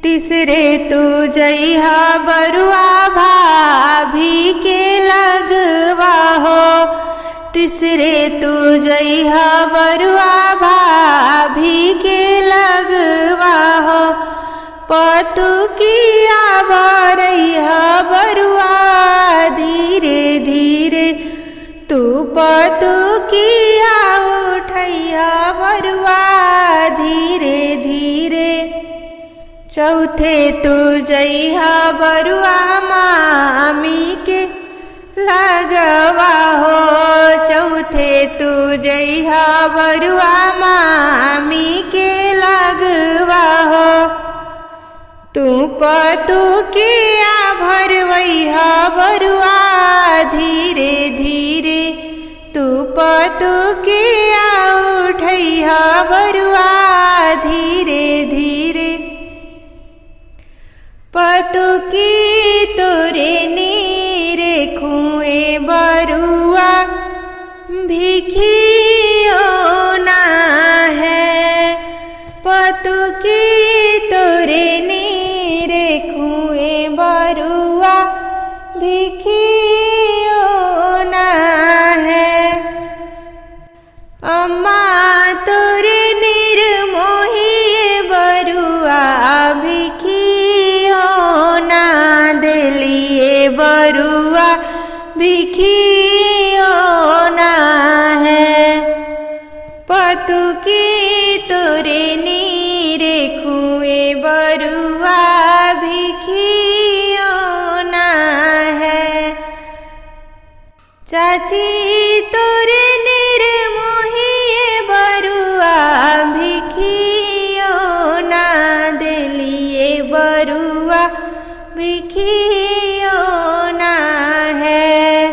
तीसरे तू जइहा बरुआ भाभी के लगवा हो। तीसरे तू जइहा बरुआ भाभी के लगवा हो। पतुकिया भरैहा बरुआ धीरे धीरे तू पतुकिया उठैया बरुआ धीरे धीरे। चौथे तू जइहा बरुआ मामी के लगवा हो। चौथे तू जइहा बरुआ मामी के लगवा हो। तू पतुकिया भरवैहा बरुआ धीरे धीरे तू पतुकिया पतुकी तोरे नीरे खुए बरुआ भिखियो ना है। पतुकी तोरे नीरे खुए बरुआ भिखियो ना है। अम्मा तोरे निर्मोहिए बरुआ भिखियो ना दिलिए बरुआ भिखियो ना है। पतुकी तोरे नीरे खुए बरुआ भिखियो ना है। चाची तोरे निर्मोहिए बरुआ भिखियो ना दिलिए बरुआ भिखियो ना है।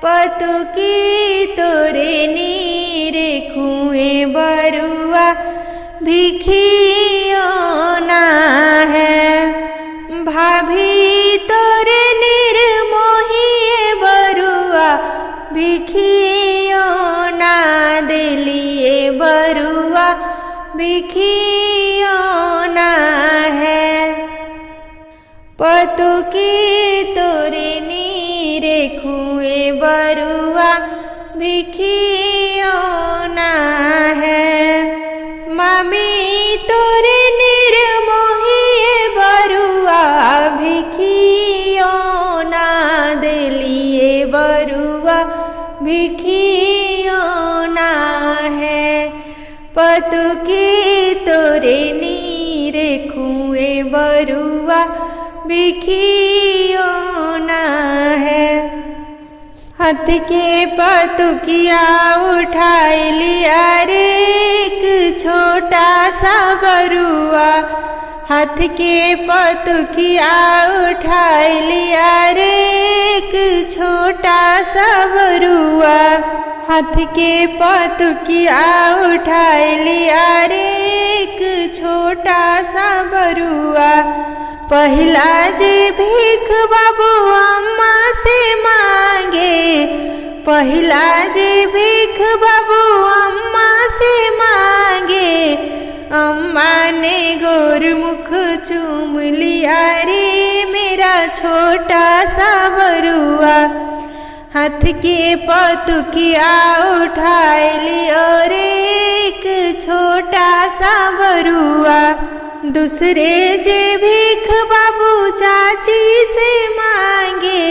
पतुकी तोरे नीरे खुए बरुआ भिखियो ना है। भाभी तोरे निर्मोहिए बरुआ भिखियो ना दिलिए बरुआ भिखियो ना है। पतुकी तोरे नीरे खुए बरुआ भिखियो ना है। मामी तोरे निर्मोहिए बरुआ भिखियो ना दिलिए बरुआ भिखियो ना है। पतुकी तोरे नीरे खुए बरुआ भिखियो ना है। हाथ के पतुकिया उठाई लिया रे एक छोटा सा बरुआ। हाथ के पतुकिया उठाई लिया रे एक छोटा सा बरुआ। हाथ के पतुकिया उठाई लिया रे एक छोटा सा बरुआ। पहिला जे भीख बाबू अम्मा से मांगे। पहिला जे भीख बाबू अम्मा से मांगे। अम्मा ने गोरमुख चूम लिया रे मेरा छोटा सा बरुआ। हाथ के पतुकिया उठाई लियो रे एक छोटा सा बरुआ। दूसरे जे भीख बाबू चाची से मांगे।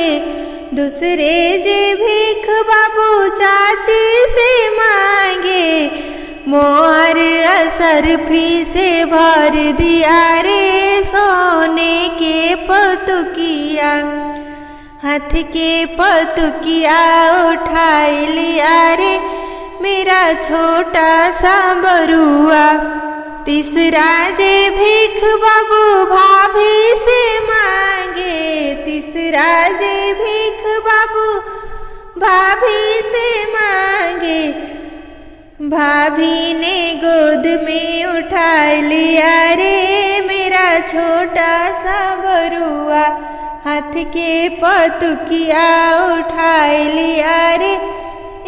दूसरे जे भीख बाबू चाची से मांगे। मोर असरफी से भर दिया रे सोने के पतुकिया। हाथ के पतुकिया उठाई लिया रे मेरा छोटा सा बरुआ। तीसरा जे भीख बाबू भाभी से मांगे। तीसरा जे भीख बाबू भाभी से मांगे। भाभी ने गोद में उठा लिया रे मेरा छोटा सा बरुआ। हाथ के पतुकिया उठा लिया रे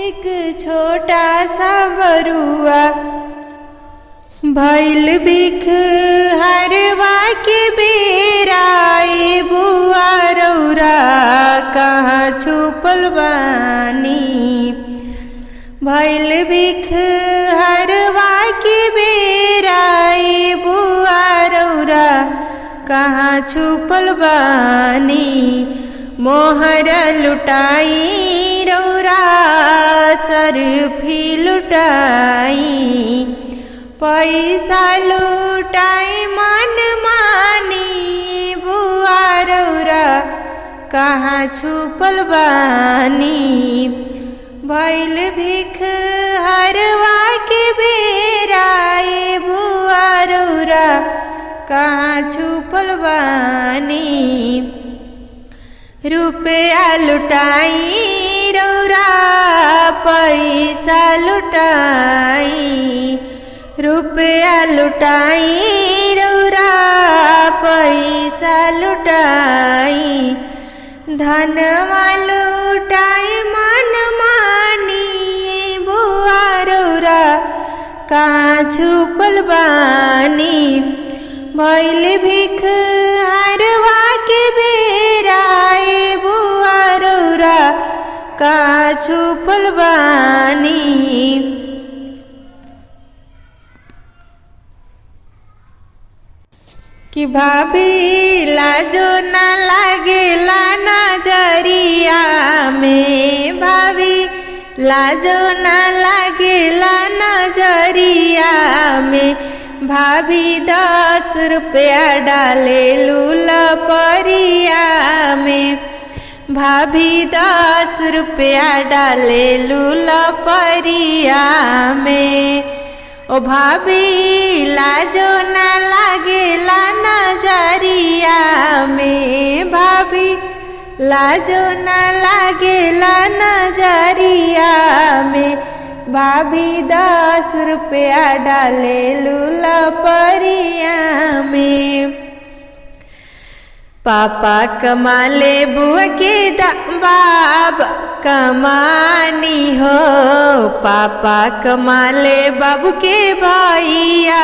एक छोटा सा बरुआ। भइल भिख हरवा के बेरा ए बुआ रौरा कहाँ छुपल बानी। भइल भिख हरवा के बेरा ए बुआ रौरा कहाँ छुपल बानी। मोहर लुटाई रौरा सरफी लुटाई। पैसा लुटाई मन मानी बुआ रौरा कहाँ छुपल बानी। भइल भिख हरवा के बेरा ए बुआ रौरा कहाँ छुपल बानी। रुपया लुटाई रौरा पैसा लुटाई। रुपया लुटाई रौरा पैसा लुटाई धनवा लुटाई मन मानी बुआ रौरा कहाँ छुपल बानी भइल भिख हरवा के बेराए बुआ रौरा कहाँ छुपल बानी। कि भाभी लाजो ना लागेला नजरिया में भाभी लाजो ना लागेला नजरिया में भाभी 10 रुपया डाले लूला परिया में भाभी 10 रुपया डाले लूला परिया में। ओ भाभी लाजो ना लागेला नजरिया में भाभी लाजो ना लागेला नजरिया में भाभी 10 रुपया डाले लूला परिया में। पापा कमाले बुआ के बाप कमानी हो पापा कमाले बाबू के भैया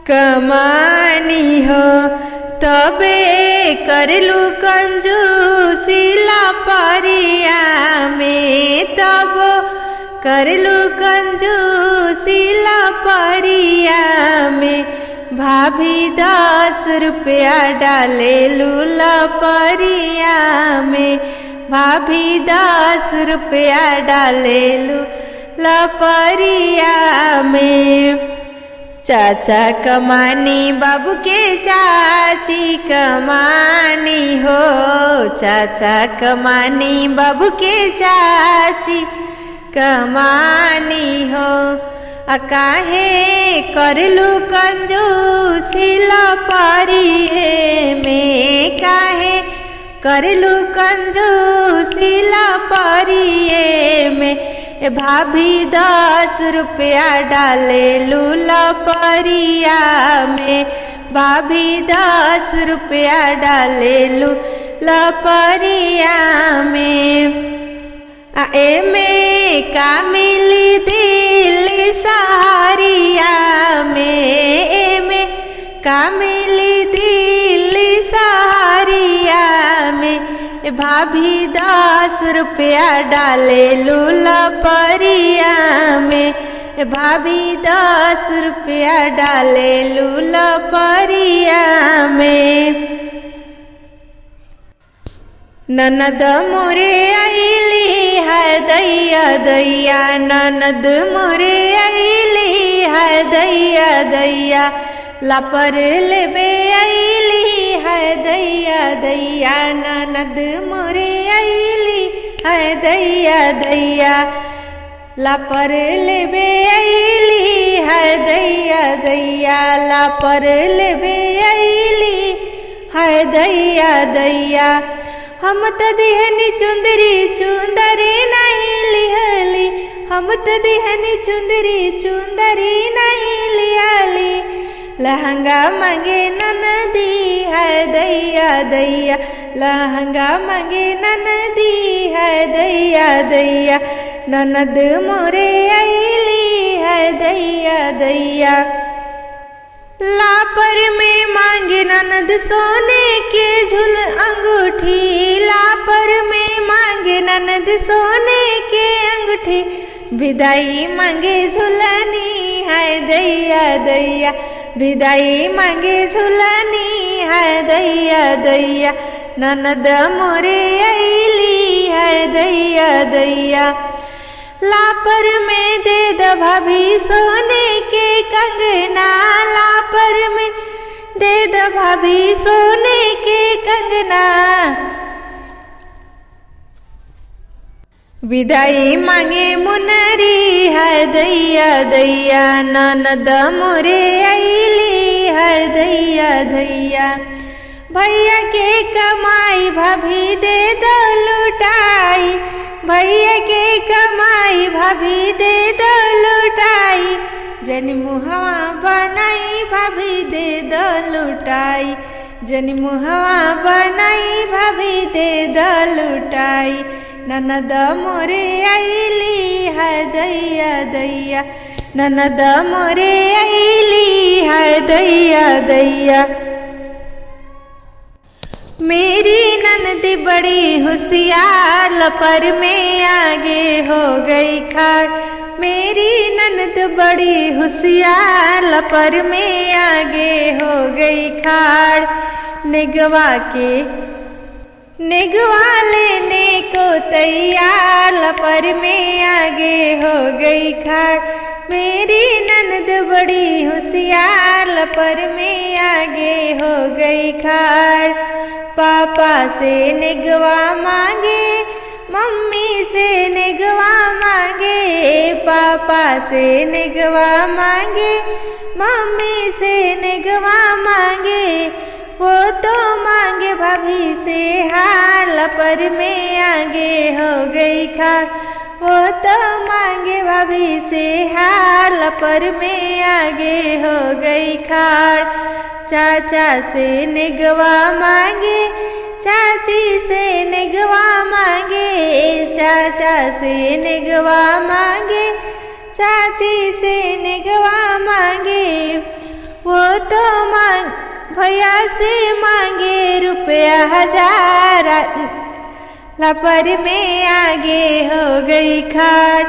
कमानी हो तबे करलू कंजूसीला परिया में तब करलू कंजूसीला परिया में भाभी 10 रुपया डाले लूला परिया में भाभी 10 रुपया डाले लूला परिया में। चाचा कमानी बाबू के चाची कमानी हो चाचा कमानी बाबू के चाची कमानी हो काहे करलू कंजूसीला परिये में काहे करलू कंजूसीला परिये में भाभी 10 रुपया डाले लूला परिया में भाभी 10 रुपया डाले लूला परिया में। एमे का मिली दिल्ली सहारिया में एमे का मिली दिल्ली सहारिया में भाभी 10 रुपया डाले लूला परिया में भाभी 10 रुपया डाले लूला परिया में। ननद मोरे आइली है दैया दैया ननद मोरे आइली है दैया दैया लापर लेबे आइली है दैया दैया ननद मोरे आइली है दैया दैया लापर लेबे आइली है दैया दैया लापर लेबे आइली है दैया दैया। हम त दिहनी चुंदरी चुंदरी नहीं लिहली हम त दिहनी चुंदरी चुंदरी नहीं लियाली लहंगा मांगे ननदी है दैया दैया लहंगा मांगे ननदी है दैया दैया ननद मोरे आइली है दैया दैया। लापर में मांगे ननद सोने के झुल अंगूठी लापर में मांगे ननद सोने के अंगूठी विदाई मांगे झुलनी है दैया दैया विदाई मांगे झुलनी है दैया दैया ननद मोरे आइली है दैया दैया। लापर में दे द भाभी सोने के कंगना लापर में दे द भाभी सोने के कंगना विदाई मांगे मुनरी है दैया दैया ननद मोरे आइली है दैया दैया। भैया के कमाई भाभी दे दो लुटाई भैया के कमाई भाभी दे दो लुटाई जनी मुहवा बनाई भाभी दे द लुटाई, जनी मुहवा बनाई भाभी दे द लुटाई। ननद मोरे आइली है दैया दैया, ननद मोरे आइली है दैया दैया। मेरी ननद बड़ी होशियार लपर में आगे हो गई खाड़, मेरी ननद बड़ी होशियार लपर में आगे हो गई खाड़। निगवा लेने को तैयार लपर में आगे हो गई खाड़। मेरी ननद बड़ी होशियार लपर में आगे हो गई खाड़। पापा से निगवा मांगे, मम्मी से निगवा मांगे, पापा से निगवा मांगे, मम्मी से निगवा मांगे। वो तो मांगे भाभी से हार लपर में आगे हो गई खाड़, वो तो मांगे भाभी से हार लपर में आगे हो गई खाड़। चाचा से निगवा मांगे, चाची से निगवा मांगे, चाचा से निगवा मांगे, चाची से निगवा मांगे। वो तो भैया से मांगे रुपया 1000 लपर में आगे हो गई खाड़।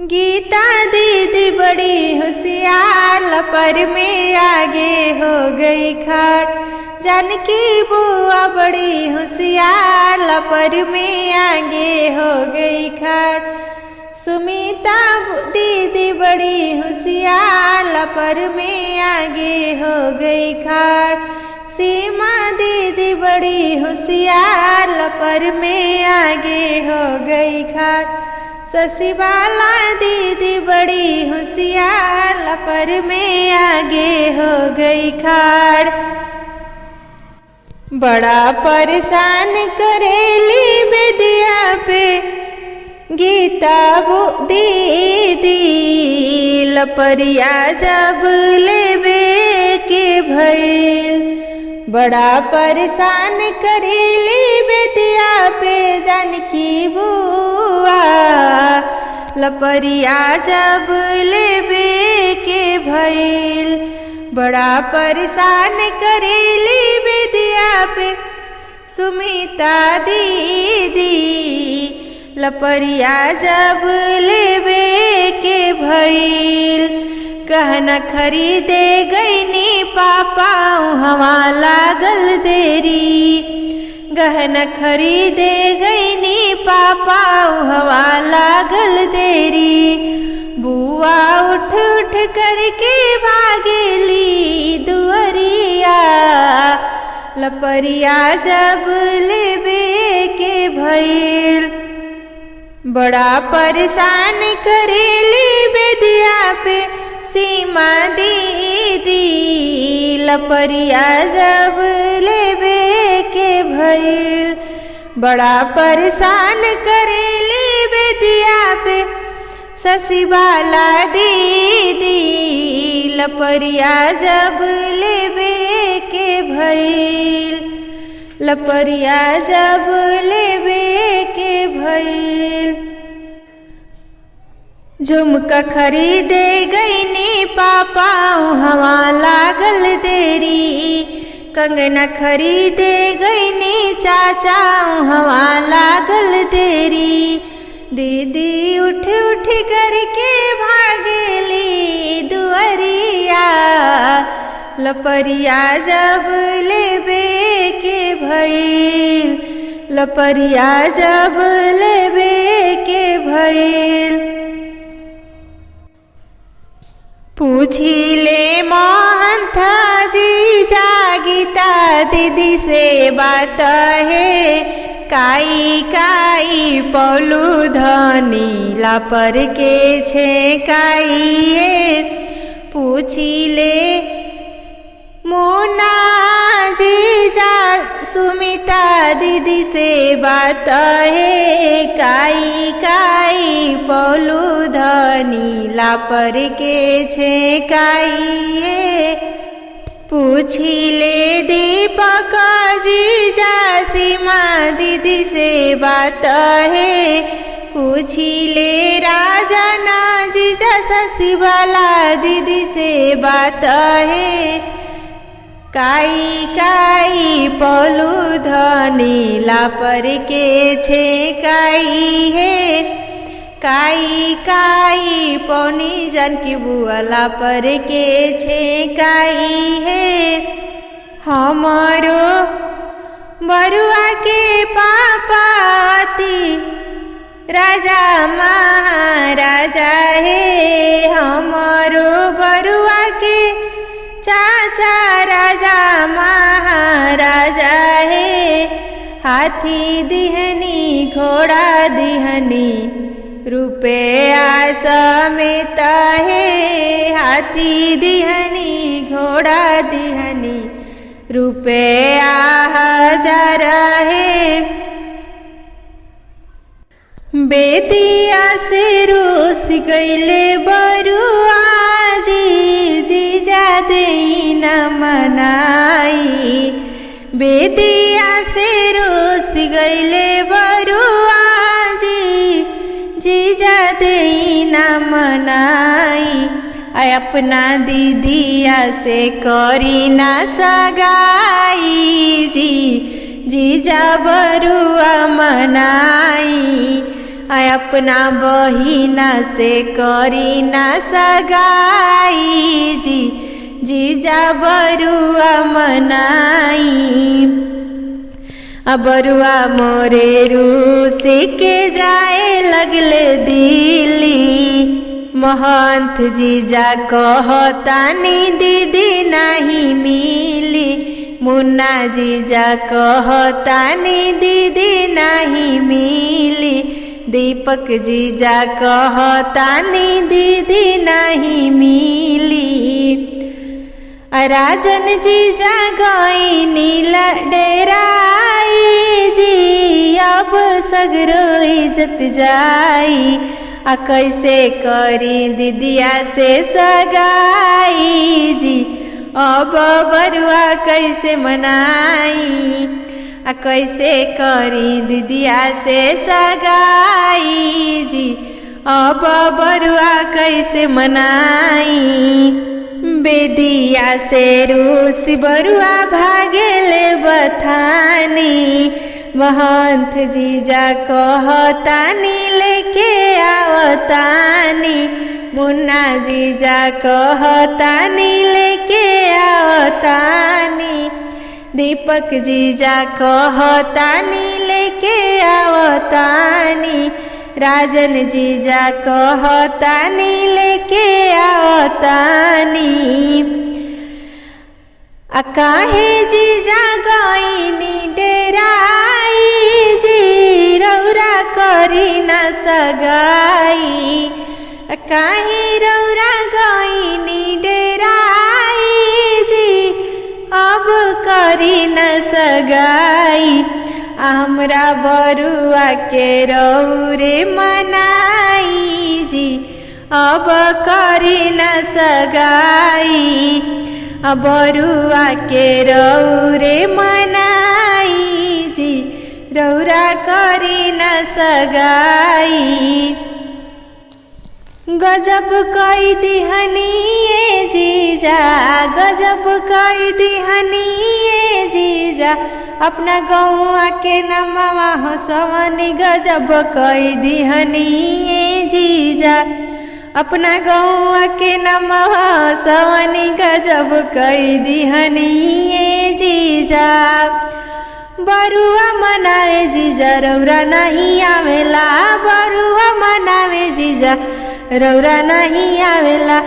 गीता दीदी बड़ी होशियार लपर में आगे हो गई खाड़। जानकी बुआ बड़ी होशियार लपर में आगे हो गई खाड़। सुमिता दीदी बड़ी होशियार लपर में आगे हो गई खाड़। सीमा दीदी बड़ी होशियार लपर में आगे हो गई खाड़। शशिबाला दीदी बड़ी होशियार लपर में आगे हो गई खाड़। बड़ा परेशान करेली बेदिया पे गीता दीदी, लपरिया जब लेबे के भइल। बड़ा परेशान करेली बेदिया पे जानकी बुआ, लपरिया जब लेबे के भइल। बड़ा परेशान करेली बेदिया पे सुमिता दीदी, लपरिया जब लेबे के भइल। गहना खरीदे गईनी पापा हवा लागल देरी, गहना खरीदे गईनी पापा हवा लागल देरी। बुआ उठ उठ करके भागेली दुअरिया, लपरिया जब लेबे के भइल। बड़ा परेशान करेली बेदिया पे सीमा दीदी, लपरिया जब लेबे के भइल। बड़ा परेशान करेली बेदिया पे शशिबाला दीदी, लपरिया जब लेबे के भइल। लपरिया जब लेबे के भइल। झुमका खरीदे गईनी पापा हवा लागल देरी, कंगना खरीदे गईनी चाचा हवा लागल देरी। दीदी उठ उठ करके भागेली दुअरिया, लपरिया जब लेबे के भइल। लपरिया जब लेबे के भइल। पूछी ले मोहन था जीजा गीता दीदी से बात है, काई काई पौलू धनी लापर के छे काई है। पूछी ले मोना जीजा सुमिता दीदी से बात है, काई काई काई पौलू धनी लापर के छे काई पूछिले दीपक जीजा सीमा दीदी से बात है पूछिले राजन जीजा शशिबाला दीदी से बात है काई काई पौलू धनी लापर के छे काई है काई काई पौनी जानकी बुआ लापर के छे काई है हमारो बरुआ के पापाती राजा महाराजा है हमारो बरुआ के चाचा राजा महाराजा है हाथी दिहनी घोड़ा दिहनी रुपया समेत है हाथी दिहनी घोड़ा दिहनी रुपया 1000 है बेदिया से रूस गईले बरुआ जीजा देई न मनाई बेदिया से रूस गईले बरुआ जीजा देई न मनाई अपना दीदिया से करी न सगाई जीजा बरुआ मनाई अपना बहिना से करी न सगाई जीजा बरुआ मनाई बरुआ मोरे रूस के जाए लगले दिल्ली महंत जीजा कहतानी दीदी नहीं मिली मुन्ना जीजा कहतानी दीदी नहीं मिली दीपक जीजा कहतानी दीदी नहीं मिली राजन जीजा गई नीला डेराई अब सगरो इज्जत जाई कैसे करी दीदिया से सगाई अब बरुआ कैसे मनाई कैसे करी दीदिया से सगाई अब बरुआ कैसे मनाई बेदिया से रूस बरुआ भागेले बथानी महंत जीजा कहतानी लेके आवतानी मुन्ना जीजा कहतानी लेके आवतानी दीपक जीजा कहतानी लेके आवतानी राजन जीजा कहतानी लेके आवतानी काहे जीजा गईनी डेराई रौरा करी न सगाई काहे रौरा गईनी डेराई अब करी न सगाई हमरा बरुआ के रौरे मनाई अब करी न सगाई बरुआ के रौरे मनाई रौरा करी न सगाई गजब कई दिहनी जीजा गजब कई दिहनी जीजा अपना गौआ के नमवा हसवनी गजब कई दिहनी जीजा अपना गौआ के नमवा हसवनी गजब कई दिहनी जीजा बरुआ मनावे जीजा रौरा नहीं आवेला बरुआ मनावे जीजा रौरा नहीं आवेला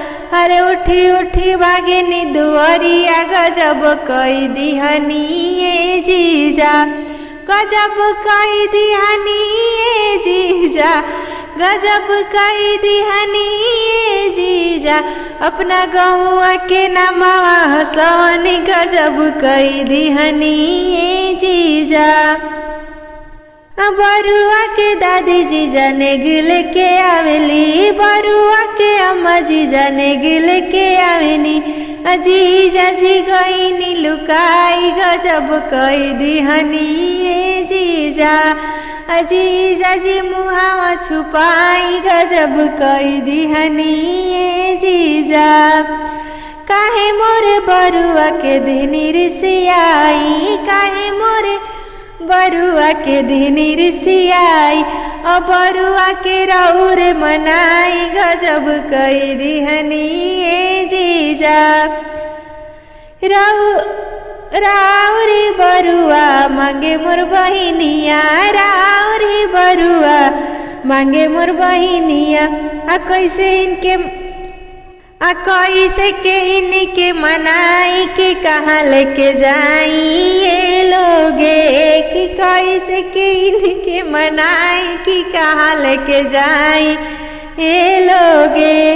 अरे उठी उठी भागेनी दुआरिया गजब कई दिहनी जीजा गजब कई दिहनी जीजा गजब कई दिहनी जीजा अपना गौआ के नमवा हसवनी गजब कई दिहनी जीजा बरुआ के दादी जी जाने गिल के आवेली, बरुआ के अम्मा जी जाने गिल के आवेनी। जीजा जी गईनी लुकाई गजब कई दिहनी ए जीजा, जीजा जी मुहावा छुपाई गजब कई दिहनी ए जीजा। काहे मोरे बरुआ के दिहनी रिसियाई, काहे मोरे बरुआ के दिहनी रिसियाई, और बरुआ के राउर मनाई गजब कई दिहनी ए जीजा। राउरी बरुआ मांगे मोर बहिनिया, राउरी बरुआ मांगे मोर बहिनिया। कैसे के इनके मनाई कि कहाँ लेके जाई ये लोगे, कि कैसे के इनके मनाई कि कहाँ लेके जाई ये लोगे।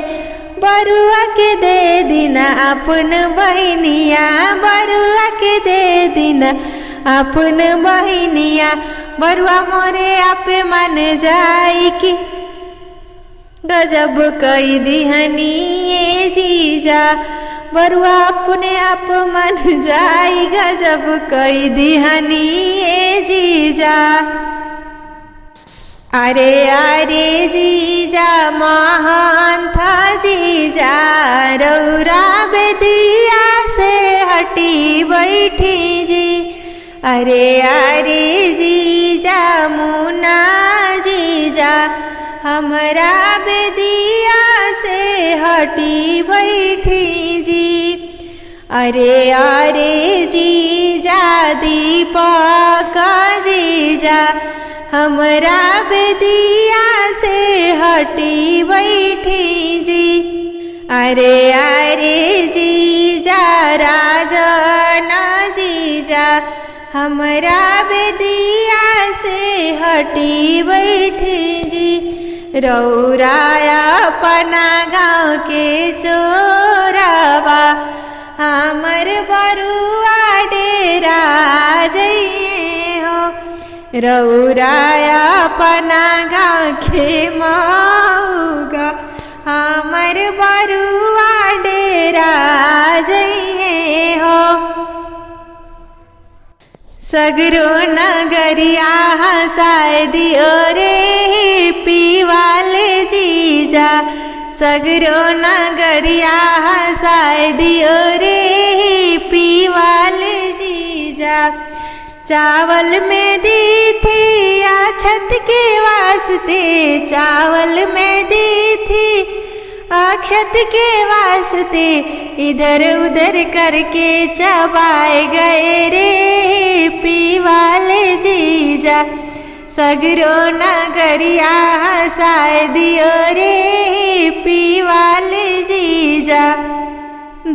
बरुआ के दे दिना अपन बहिनिया, बरुआ के दे दिना अपन बहिनिया। बरुआ मोरे आपे मान जाई कि गजब कई दिहनी ए जीजा, बरुआ अपने आप मान जाई गजब कई दिहनी ए जीजा। अरे अरे जीजा महान था जीजा, रौरा बेदिया से हटी बैठी जी। अरे अरे जीजा मुना जीजा, हमरा बेदिया से हटी बैठी जी। अरे अरे जीजा दीपक जीजा, हमरा बेदिया से हटी बैठी जी। अरे अरे जीजा राजन जीजा, हमरा बेदिया से हटी बैठी जी। रौराया अपना गाँव के चोरावा, हमर बरुआ डेरा जइए हो। रौराया अपना गाँव के मऊगा, हमर बरुआ डेरा जइए हो। सगरो नगरिया हंसाए दियो रे पीवाले जीजा, सगरो नगरिया हंसाए दियो रे पीवाले जीजा। चावल में दी थी अक्षत के वास्ते, चावल में दी थी अक्षत के वास्ते, इधर उधर करके चबाए गए रे पीवाले जीजा। सगरो नगरिया हंसाए दियो रे पीवाले जीजा।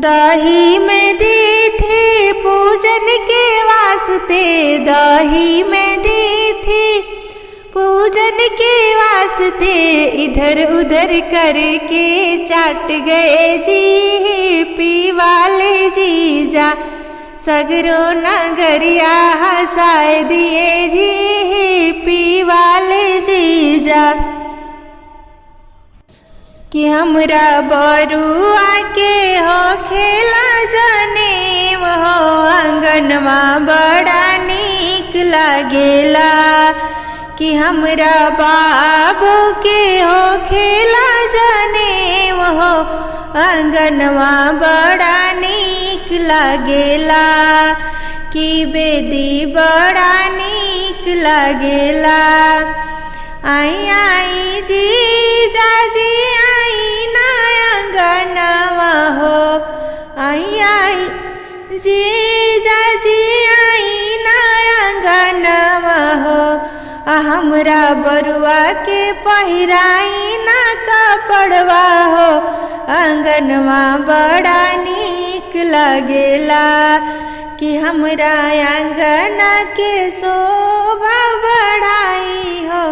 दही में दी थी पूजन के वास्ते, दही में दी थी पूजन के वास्ते, इधर उधर करके चाट गए जी पीवाले जीजा। सगरो नगरिया हंसाए दिए जी पीवाले जीजा। कि हमरा बरुआ के हो खेला जनेम हो, आंगनवा बड़ा नीक लागेला। कि हमरा बाबू के हो खेला जनेम हो, आंगनवा बड़ा नीक लागेला। कि बेदी बड़ा नीक लागेला। आई आई जीजा जी आई ना आंगनवा हो, आई आई जीजा जी आई ना आंगनवा हो। हमरा बरुआ के पहिराई ना कपड़वा हो, आंगनवा बड़ा नीक लागेला। कि हमरा आंगन के शोभा बढ़ाई हो,